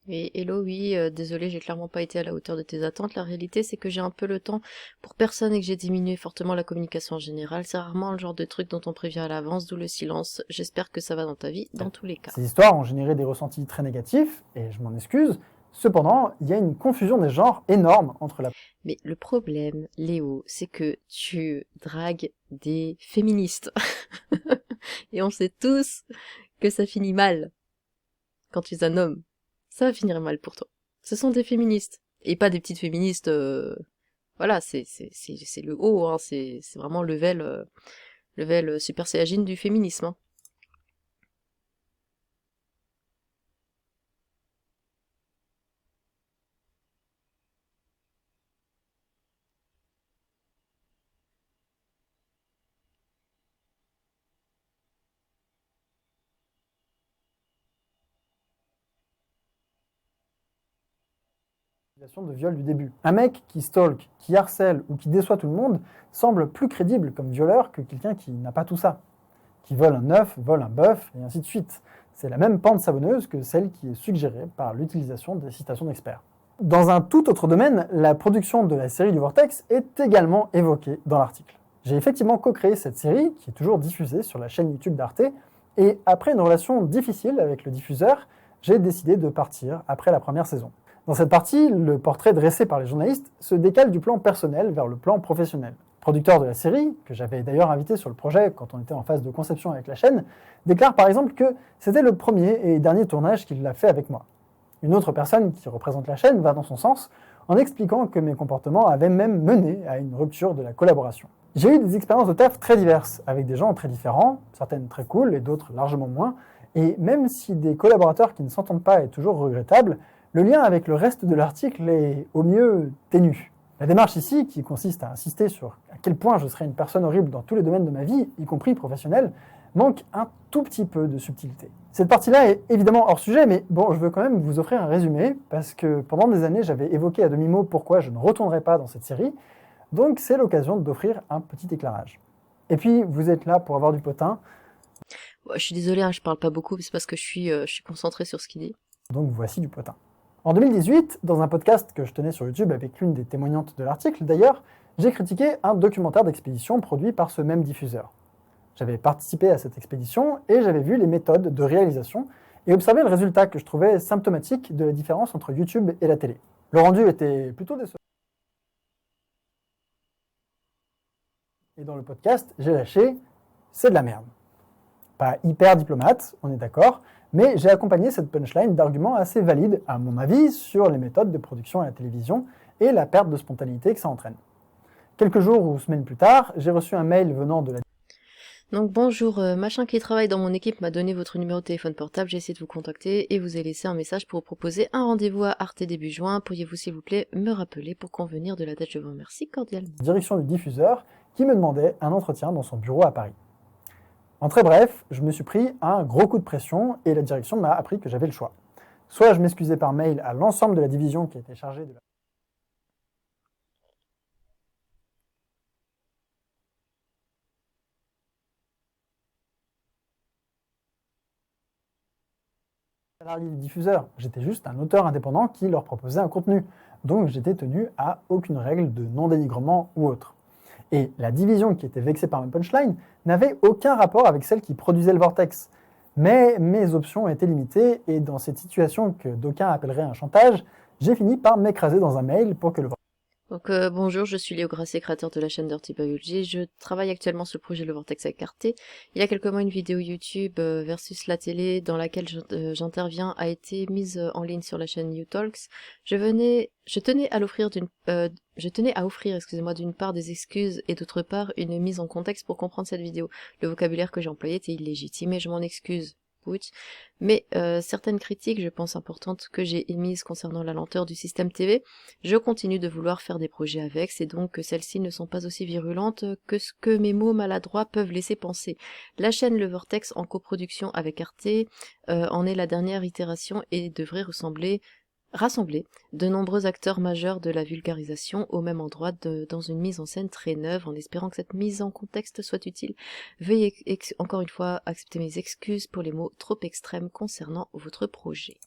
Et hello, oui, désolé, j'ai clairement pas été à la hauteur de tes attentes. La réalité, c'est que j'ai un peu le temps pour personne et que j'ai diminué fortement la communication en général. C'est rarement le genre de truc dont on prévient à l'avance, d'où le silence. J'espère que ça va dans ta vie, dans tous les cas.
Ces histoires ont généré des ressentis très négatifs, et je m'en excuse. Cependant, il y a une confusion des genres énorme entre la...
Mais le problème, Léo, c'est que tu dragues des féministes. Et on sait tous que ça finit mal quand tu es un homme. Ça va finir mal pour toi. Ce sont des féministes. Et pas des petites féministes... Voilà, c'est le haut, hein. C'est vraiment level super saiyajin du féminisme. Hein.
de viol du début. Un mec qui stalk, qui harcèle ou qui déçoit tout le monde semble plus crédible comme violeur que quelqu'un qui n'a pas tout ça. Qui vole un œuf, vole un bœuf, et ainsi de suite. C'est la même pente savonneuse que celle qui est suggérée par l'utilisation des citations d'experts. Dans un tout autre domaine, la production de la série du Vortex est également évoquée dans l'article. J'ai effectivement co-créé cette série, qui est toujours diffusée sur la chaîne YouTube d'Arte, et après une relation difficile avec le diffuseur, j'ai décidé de partir après la première saison. Dans cette partie, le portrait dressé par les journalistes se décale du plan personnel vers le plan professionnel. Le producteur de la série, que j'avais d'ailleurs invité sur le projet quand on était en phase de conception avec la chaîne, déclare par exemple que c'était le premier et dernier tournage qu'il a fait avec moi. Une autre personne qui représente la chaîne va dans son sens en expliquant que mes comportements avaient même mené à une rupture de la collaboration. J'ai eu des expériences de taf très diverses, avec des gens très différents, certaines très cool et d'autres largement moins, et même si des collaborateurs qui ne s'entendent pas est toujours regrettable, le lien avec le reste de l'article est au mieux ténu. La démarche ici, qui consiste à insister sur à quel point je serais une personne horrible dans tous les domaines de ma vie, y compris professionnel, manque un tout petit peu de subtilité. Cette partie-là est évidemment hors sujet, mais bon, je veux quand même vous offrir un résumé, parce que pendant des années, j'avais évoqué à demi-mot pourquoi je ne retournerais pas dans cette série, donc c'est l'occasion d'offrir un petit éclairage. Et puis, vous êtes là pour avoir du potin.
Ouais, je suis désolée, hein, je parle pas beaucoup, mais c'est parce que je suis concentrée sur ce qu'il dit.
Donc voici du potin. En 2018, dans un podcast que je tenais sur YouTube avec l'une des témoignantes de l'article d'ailleurs, j'ai critiqué un documentaire d'expédition produit par ce même diffuseur. J'avais participé à cette expédition et j'avais vu les méthodes de réalisation et observé le résultat que je trouvais symptomatique de la différence entre YouTube et la télé. Le rendu était plutôt décevant. Et dans le podcast, j'ai lâché « c'est de la merde ». Pas hyper diplomate, on est d'accord, mais j'ai accompagné cette punchline d'arguments assez valides, à mon avis, sur les méthodes de production à la télévision et la perte de spontanéité que ça entraîne. Quelques jours ou semaines plus tard, j'ai reçu un mail venant de la...
Donc bonjour, machin qui travaille dans mon équipe m'a donné votre numéro de téléphone portable, j'ai essayé de vous contacter et vous ai laissé un message pour vous proposer un rendez-vous à Arte début juin. Pourriez-vous s'il vous plaît me rappeler pour convenir de la date? Je vous remercie cordialement.
Direction du diffuseur qui me demandait un entretien dans son bureau à Paris. En très bref, je me suis pris un gros coup de pression et la direction m'a appris que j'avais le choix. Soit je m'excusais par mail à l'ensemble de la division qui était chargée de la... salarié du diffuseur, j'étais juste un auteur indépendant qui leur proposait un contenu, donc j'étais tenu à aucune règle de non-dénigrement ou autre. Et la division qui était vexée par ma punchline n'avait aucun rapport avec celle qui produisait le Vortex. Mais mes options étaient limitées et dans cette situation que d'aucuns appelleraient un chantage, j'ai fini par m'écraser dans un mail pour que le...
Donc bonjour, je suis Léo Grasset, créateur de la chaîne Dirty Biology. Je travaille actuellement sur le projet Le Vortex avec Arte. Il y a quelques mois, une vidéo YouTube versus la télé dans laquelle j'interviens a été mise en ligne sur la chaîne YouTalks. Je tenais à offrir, excusez-moi, d'une part des excuses et d'autre part une mise en contexte pour comprendre cette vidéo. Le vocabulaire que j'ai employé était illégitime et je m'en excuse. Mais certaines critiques, je pense importantes, que j'ai émises concernant la lenteur du système TV, je continue de vouloir faire des projets avec, c'est donc que celles-ci ne sont pas aussi virulentes que ce que mes mots maladroits peuvent laisser penser. La chaîne Le Vortex, en coproduction avec Arte, en est la dernière itération et devrait rassembler de nombreux acteurs majeurs de la vulgarisation au même endroit dans une mise en scène très neuve, en espérant que cette mise en contexte soit utile. Veuillez encore une fois accepter mes excuses pour les mots trop extrêmes concernant votre projet.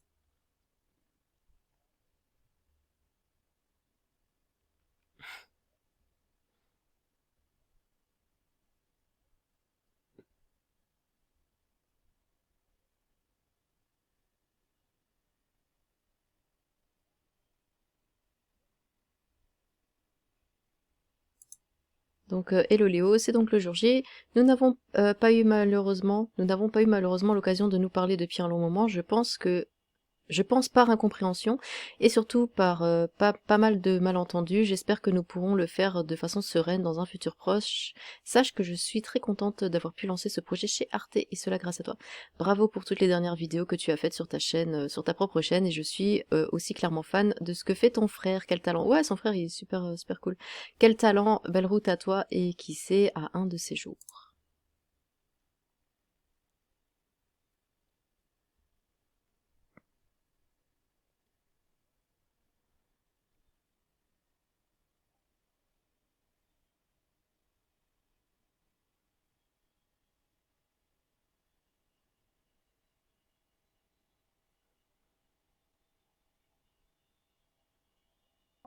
Donc hello Léo, c'est donc le jour J. Nous n'avons pas eu malheureusement l'occasion de nous parler depuis un long moment. Je pense par incompréhension et surtout par pas mal de malentendus. J'espère que nous pourrons le faire de façon sereine dans un futur proche. Sache que je suis très contente d'avoir pu lancer ce projet chez Arte et cela grâce à toi. Bravo pour toutes les dernières vidéos que tu as faites sur ta chaîne, sur ta propre chaîne, et je suis aussi clairement fan de ce que fait ton frère. Quel talent! Ouais, son frère il est super cool. Quel talent! Belle route à toi et qui sait à un de ces jours.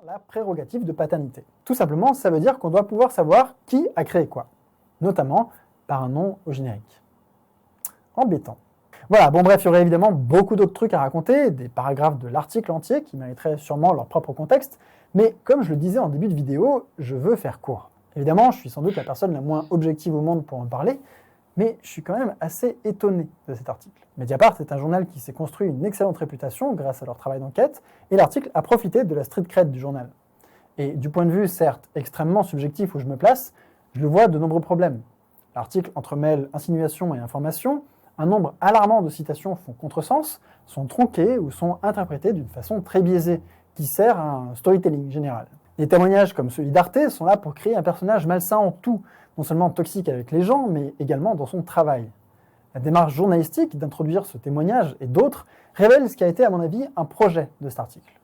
La prérogative de paternité. Tout simplement, ça veut dire qu'on doit pouvoir savoir qui a créé quoi, notamment par un nom au générique. Embêtant. Voilà, bon bref, il y aurait évidemment beaucoup d'autres trucs à raconter, des paragraphes de l'article entier qui mériteraient sûrement leur propre contexte, mais comme je le disais en début de vidéo, je veux faire court. Évidemment, je suis sans doute la personne la moins objective au monde pour en parler, mais je suis quand même assez étonné de cet article. Mediapart est un journal qui s'est construit une excellente réputation grâce à leur travail d'enquête, et l'article a profité de la street cred du journal. Et du point de vue, certes, extrêmement subjectif où je me place, je le vois de nombreux problèmes. L'article entremêle insinuations et informations, un nombre alarmant de citations font contresens, sont tronquées ou sont interprétées d'une façon très biaisée, qui sert à un storytelling général. Les témoignages comme celui d'Arte sont là pour créer un personnage malsain en tout, non seulement toxique avec les gens, mais également dans son travail. La démarche journalistique d'introduire ce témoignage et d'autres révèle ce qui a été, à mon avis, un projet de cet article.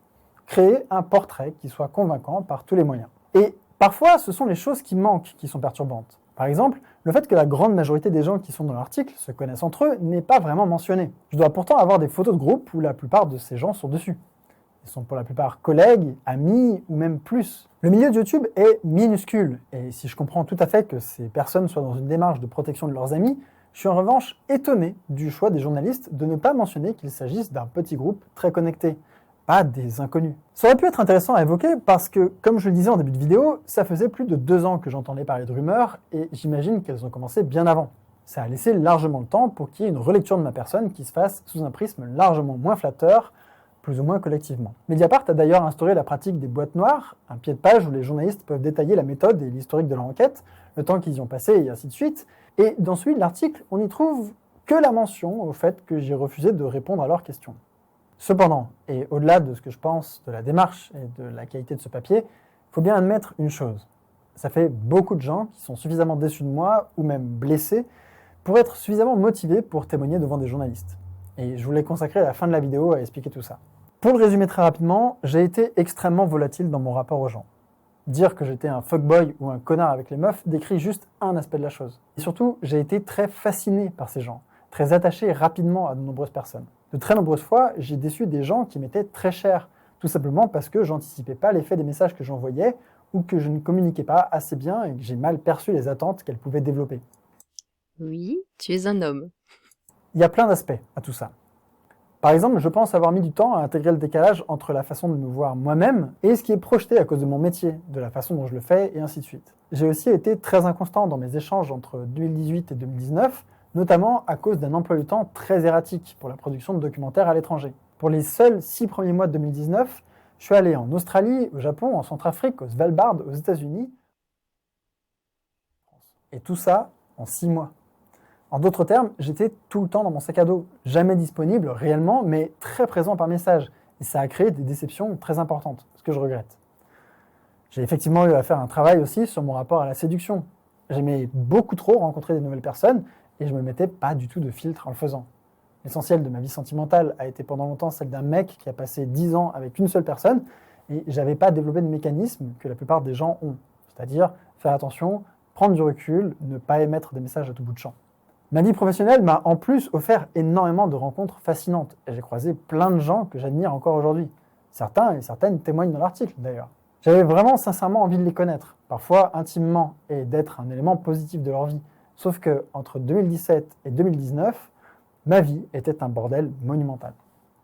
Créer un portrait qui soit convaincant par tous les moyens. Et parfois, ce sont les choses qui manquent qui sont perturbantes. Par exemple, le fait que la grande majorité des gens qui sont dans l'article se connaissent entre eux n'est pas vraiment mentionné. Je dois pourtant avoir des photos de groupe où la plupart de ces gens sont dessus. Ils sont pour la plupart collègues, amis ou même plus. Le milieu de YouTube est minuscule, et si je comprends tout à fait que ces personnes soient dans une démarche de protection de leurs amis, je suis en revanche étonné du choix des journalistes de ne pas mentionner qu'il s'agisse d'un petit groupe très connecté, pas des inconnus. Ça aurait pu être intéressant à évoquer parce que, comme je le disais en début de vidéo, ça faisait plus de 2 ans que j'entendais parler de rumeurs, et j'imagine qu'elles ont commencé bien avant. Ça a laissé largement le temps pour qu'il y ait une relecture de ma personne qui se fasse sous un prisme largement moins flatteur, plus ou moins collectivement. Mediapart a d'ailleurs instauré la pratique des boîtes noires, un pied de page où les journalistes peuvent détailler la méthode et l'historique de leur enquête, le temps qu'ils y ont passé et ainsi de suite. Et dans celui de l'article, on n'y trouve que la mention au fait que j'ai refusé de répondre à leurs questions. Cependant, et au-delà de ce que je pense de la démarche et de la qualité de ce papier, il faut bien admettre une chose. Ça fait beaucoup de gens qui sont suffisamment déçus de moi, ou même blessés, pour être suffisamment motivés pour témoigner devant des journalistes. Et je voulais consacrer la fin de la vidéo à expliquer tout ça. Pour le résumer très rapidement, j'ai été extrêmement volatile dans mon rapport aux gens. Dire que j'étais un fuckboy ou un connard avec les meufs décrit juste un aspect de la chose. Et surtout, j'ai été très fasciné par ces gens, très attaché rapidement à de nombreuses personnes. De très nombreuses fois, j'ai déçu des gens qui m'étaient très chers, tout simplement parce que j'anticipais pas l'effet des messages que j'envoyais ou que je ne communiquais pas assez bien et que j'ai mal perçu les attentes qu'elles pouvaient développer.
Oui, tu es un homme.
Il y a plein d'aspects à tout ça. Par exemple, je pense avoir mis du temps à intégrer le décalage entre la façon de me voir moi-même et ce qui est projeté à cause de mon métier, de la façon dont je le fais, et ainsi de suite. J'ai aussi été très inconstant dans mes échanges entre 2018 et 2019, notamment à cause d'un emploi du temps très erratique pour la production de documentaires à l'étranger. Pour les seuls 6 premiers mois de 2019, je suis allé en Australie, au Japon, en Centrafrique, au Svalbard, aux États-Unis, et tout ça en 6 mois. En d'autres termes, j'étais tout le temps dans mon sac à dos, jamais disponible réellement, mais très présent par message. Et ça a créé des déceptions très importantes, ce que je regrette. J'ai effectivement eu à faire un travail aussi sur mon rapport à la séduction. J'aimais beaucoup trop rencontrer des nouvelles personnes et je me mettais pas du tout de filtre en le faisant. L'essentiel de ma vie sentimentale a été pendant longtemps celle d'un mec qui a passé 10 ans avec une seule personne et j'avais pas développé de mécanisme que la plupart des gens ont. C'est-à-dire faire attention, prendre du recul, ne pas émettre des messages à tout bout de champ. Ma vie professionnelle m'a en plus offert énormément de rencontres fascinantes et j'ai croisé plein de gens que j'admire encore aujourd'hui. Certains et certaines témoignent dans l'article d'ailleurs. J'avais vraiment sincèrement envie de les connaître, parfois intimement, et d'être un élément positif de leur vie. Sauf que entre 2017 et 2019, ma vie était un bordel monumental.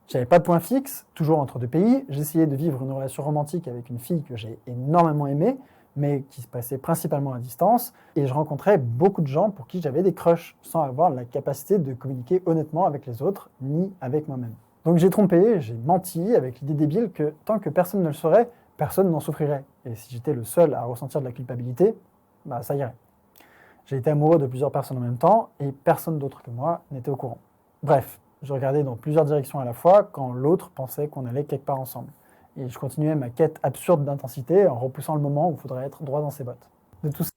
J'avais pas de point fixe, toujours entre deux pays, j'essayais de vivre une relation romantique avec une fille que j'ai énormément aimée, mais qui se passait principalement à distance, et je rencontrais beaucoup de gens pour qui j'avais des crushs, sans avoir la capacité de communiquer honnêtement avec les autres, ni avec moi-même. Donc j'ai trompé, j'ai menti avec l'idée débile que tant que personne ne le saurait, personne n'en souffrirait. Et si j'étais le seul à ressentir de la culpabilité, bah ça irait. J'ai été amoureux de plusieurs personnes en même temps, et personne d'autre que moi n'était au courant. Bref, je regardais dans plusieurs directions à la fois, quand l'autre pensait qu'on allait quelque part ensemble. Et je continuais ma quête absurde d'intensité en repoussant le moment où il faudrait être droit dans ses bottes. De tout ça.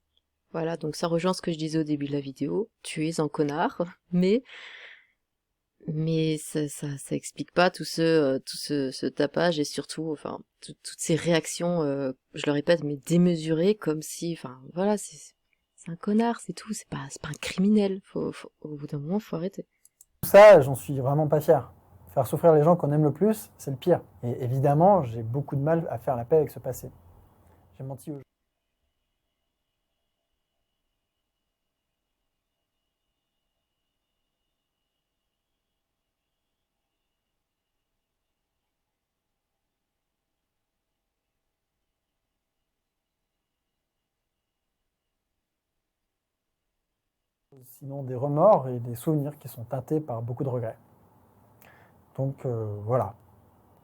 Voilà, donc ça rejoint ce que je disais au début de la vidéo. Tu es un connard, mais ça explique pas ce tapage et surtout, enfin, toutes ces réactions, je le répète, mais démesurées, comme si, enfin, voilà, c'est un connard, c'est tout, c'est pas un criminel. Au bout d'un moment, faut arrêter.
Tout ça, j'en suis vraiment pas fier. Faire souffrir les gens qu'on aime le plus, c'est le pire. Et évidemment, j'ai beaucoup de mal à faire la paix avec ce passé. J'ai menti aux gens. Sinon des remords et des souvenirs qui sont teintés par beaucoup de regrets. Donc voilà.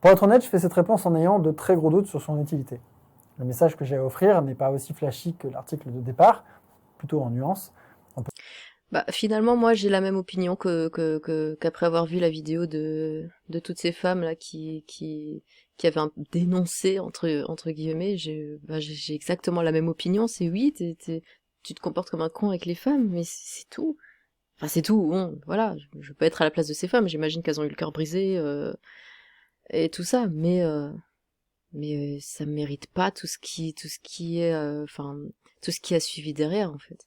Pour être honnête, je fais cette réponse en ayant de très gros doutes sur son utilité. Le message que j'ai à offrir n'est pas aussi flashy que l'article de départ, plutôt en nuance.
Bah, finalement, moi, j'ai la même opinion qu'après avoir vu la vidéo de toutes ces femmes là qui avaient dénoncé entre guillemets. J'ai exactement la même opinion. C'est oui, tu te comportes comme un con avec les femmes, mais c'est tout. Enfin, c'est tout. Bon, voilà, je peux être à la place de ces femmes. J'imagine qu'elles ont eu le cœur brisé et tout ça, mais ça mérite pas tout ce qui est, enfin, tout ce qui a suivi derrière, en fait.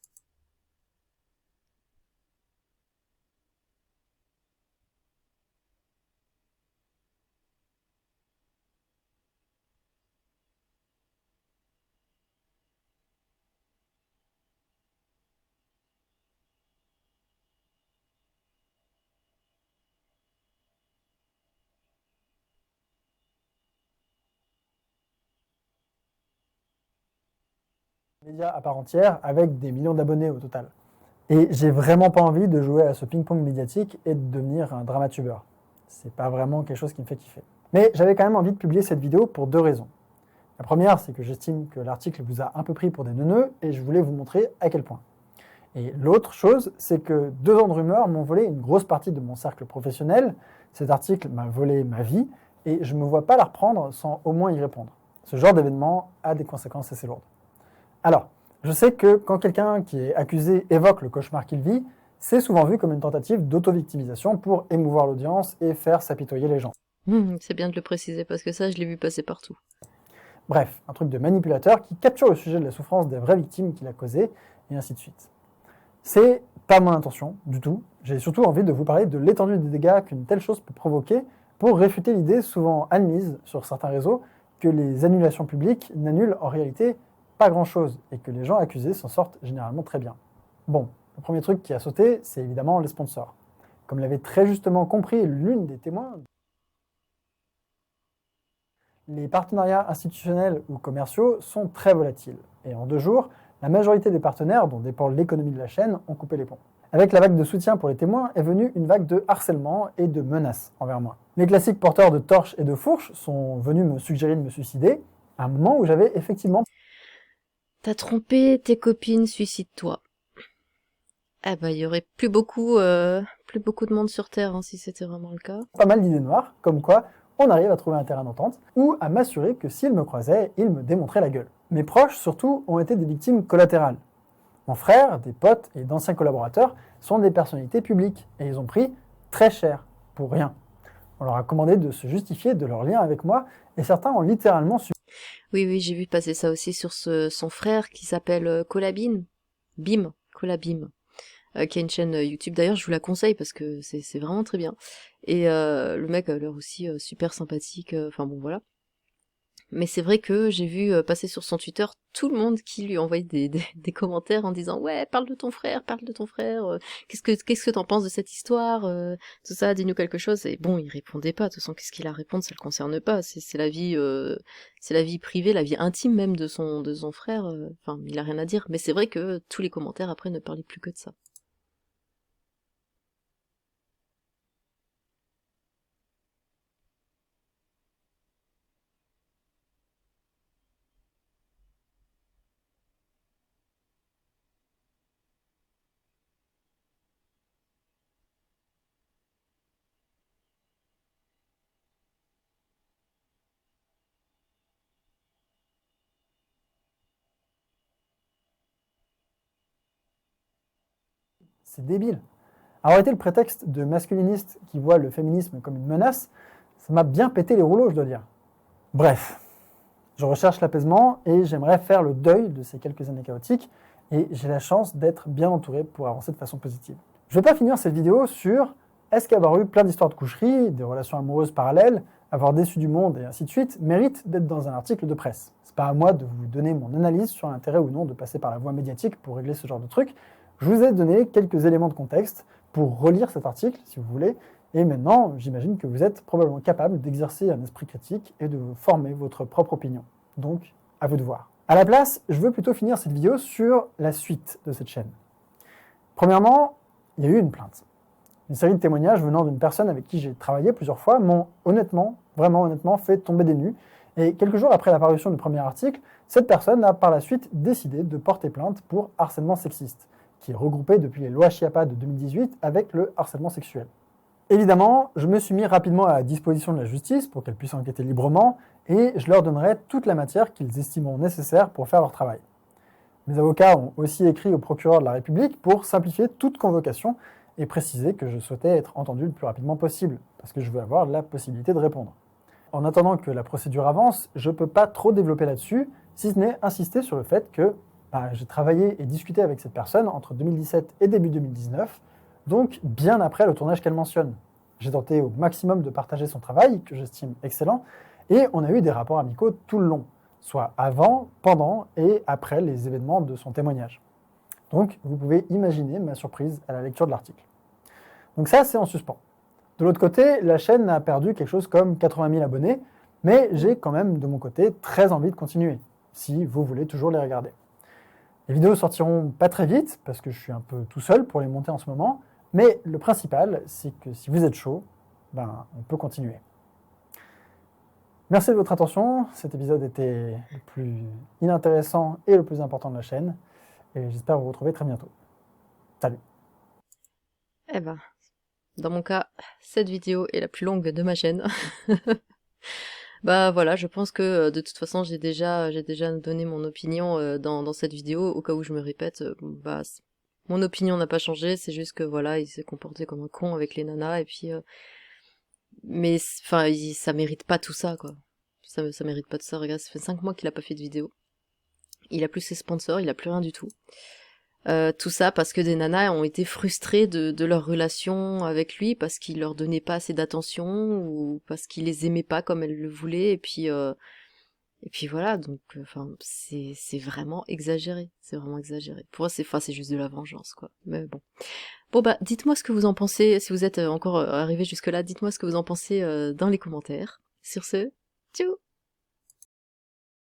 Média à part entière avec des millions d'abonnés au total. Et j'ai vraiment pas envie de jouer à ce ping-pong médiatique et de devenir un dramatubeur. C'est pas vraiment quelque chose qui me fait kiffer. Mais j'avais quand même envie de publier cette vidéo pour deux raisons. La première, c'est que j'estime que l'article vous a un peu pris pour des neuneux et je voulais vous montrer à quel point. Et l'autre chose, c'est que 2 ans de rumeurs m'ont volé une grosse partie de mon cercle professionnel. Cet article m'a volé ma vie et je ne me vois pas la reprendre sans au moins y répondre. Ce genre d'événement a des conséquences assez lourdes. Alors, je sais que quand quelqu'un qui est accusé évoque le cauchemar qu'il vit, c'est souvent vu comme une tentative d'auto-victimisation pour émouvoir l'audience et faire s'apitoyer les gens.
C'est bien de le préciser parce que ça, je l'ai vu passer partout.
Bref, un truc de manipulateur qui capture le sujet de la souffrance des vraies victimes qu'il a causées, et ainsi de suite. C'est pas mon intention du tout. J'ai surtout envie de vous parler de l'étendue des dégâts qu'une telle chose peut provoquer pour réfuter l'idée souvent admise sur certains réseaux que les annulations publiques n'annulent en réalité pas grand-chose et que les gens accusés s'en sortent généralement très bien. Bon, le premier truc qui a sauté, c'est évidemment les sponsors. Comme l'avait très justement compris l'une des témoins, les partenariats institutionnels ou commerciaux sont très volatiles. Et en 2 jours, la majorité des partenaires dont dépend l'économie de la chaîne ont coupé les ponts. Avec la vague de soutien pour les témoins est venue une vague de harcèlement et de menaces envers moi. Les classiques porteurs de torches et de fourches sont venus me suggérer de me suicider, à un moment où j'avais effectivement
T'as trompé tes copines, suicide-toi. Ah bah, il y aurait plus beaucoup de monde sur Terre, hein, si c'était vraiment le cas.
pas mal d'idées noires, comme quoi on arrive à trouver un terrain d'entente, ou à m'assurer que s'ils me croisaient, ils me démontraient la gueule. Mes proches, surtout, ont été des victimes collatérales. Mon frère, des potes et d'anciens collaborateurs sont des personnalités publiques, et ils ont pris très cher, pour rien. On leur a commandé de se justifier de leur lien avec moi, et certains ont littéralement su.
Oui, oui, j'ai vu passer ça aussi sur son frère qui s'appelle Colabim. Colabim. Qui a une chaîne YouTube. D'ailleurs, je vous la conseille parce que c'est vraiment très bien. Et le mec a l'air aussi super sympathique. Enfin bon, voilà. Mais c'est vrai que j'ai vu passer sur son Twitter tout le monde qui lui envoyait des commentaires en disant ouais, parle de ton frère, qu'est-ce que t'en penses de cette histoire, tout ça, dis-nous quelque chose. Et bon, il répondait pas. De toute façon, qu'est-ce qu'il a à répondre, ça le concerne pas. C'est la vie privée, la vie intime même de son frère. Enfin, il a rien à dire. Mais c'est vrai que tous les commentaires après ne parlaient plus que de ça.
C'est débile. Avoir été le prétexte de masculinistes qui voient le féminisme comme une menace, ça m'a bien pété les rouleaux, je dois dire. Bref, je recherche l'apaisement et j'aimerais faire le deuil de ces quelques années chaotiques et j'ai la chance d'être bien entouré pour avancer de façon positive. Je ne vais pas finir cette vidéo sur est-ce qu'avoir eu plein d'histoires de coucherie, des relations amoureuses parallèles, avoir déçu du monde et ainsi de suite mérite d'être dans un article de presse. C'est pas à moi de vous donner mon analyse sur l'intérêt ou non de passer par la voie médiatique pour régler ce genre de truc. Je vous ai donné quelques éléments de contexte pour relire cet article si vous voulez. Et maintenant, j'imagine que vous êtes probablement capable d'exercer un esprit critique et de former votre propre opinion. Donc, à vous de voir. À la place, je veux plutôt finir cette vidéo sur la suite de cette chaîne. Premièrement, il y a eu une plainte. Une série de témoignages venant d'une personne avec qui j'ai travaillé plusieurs fois m'ont honnêtement, vraiment honnêtement, fait tomber des nues. Et quelques jours après la parution du premier article, cette personne a par la suite décidé de porter plainte pour harcèlement sexiste, qui est regroupé depuis les lois Chiappa de 2018 avec le harcèlement sexuel. Évidemment, je me suis mis rapidement à la disposition de la justice pour qu'elle puisse enquêter librement et je leur donnerai toute la matière qu'ils estimeront nécessaire pour faire leur travail. Mes avocats ont aussi écrit au procureur de la République pour simplifier toute convocation et préciser que je souhaitais être entendu le plus rapidement possible, parce que je veux avoir la possibilité de répondre. En attendant que la procédure avance, je ne peux pas trop développer là-dessus, si ce n'est insister sur le fait que j'ai travaillé et discuté avec cette personne entre 2017 et début 2019, donc bien après le tournage qu'elle mentionne. J'ai tenté au maximum de partager son travail, que j'estime excellent, et on a eu des rapports amicaux tout le long, soit avant, pendant et après les événements de son témoignage. Donc vous pouvez imaginer ma surprise à la lecture de l'article. Donc ça, c'est en suspens. De l'autre côté, la chaîne a perdu quelque chose comme 80 000 abonnés, mais j'ai quand même de mon côté très envie de continuer, si vous voulez toujours les regarder. Les vidéos sortiront pas très vite, parce que je suis un peu tout seul pour les monter en ce moment, mais le principal, c'est que si vous êtes chaud, on peut continuer. Merci de votre attention, cet épisode était le plus inintéressant et le plus important de la chaîne, et j'espère vous retrouver très bientôt. Salut.
Eh ben, dans mon cas, cette vidéo est la plus longue de ma chaîne. Voilà, je pense que de toute façon j'ai déjà donné mon opinion dans cette vidéo, au cas où je me répète, mon opinion n'a pas changé, c'est juste que voilà, il s'est comporté comme un con avec les nanas, et puis mais enfin ça mérite pas tout ça, quoi. Ça mérite pas tout ça. Regarde, ça fait 5 mois qu'il a pas fait de vidéo. Il a plus ses sponsors, il a plus rien du tout. Tout ça parce que des nanas ont été frustrées de leur relation avec lui, parce qu'il leur donnait pas assez d'attention, ou parce qu'il les aimait pas comme elles le voulaient, et puis voilà, donc c'est vraiment exagéré, c'est vraiment exagéré. Pour moi c'est juste de la vengeance, quoi. Mais bon. Dites-moi ce que vous en pensez, si vous êtes encore arrivé jusque là, dites-moi ce que vous en pensez dans les commentaires. Sur ce, tchou.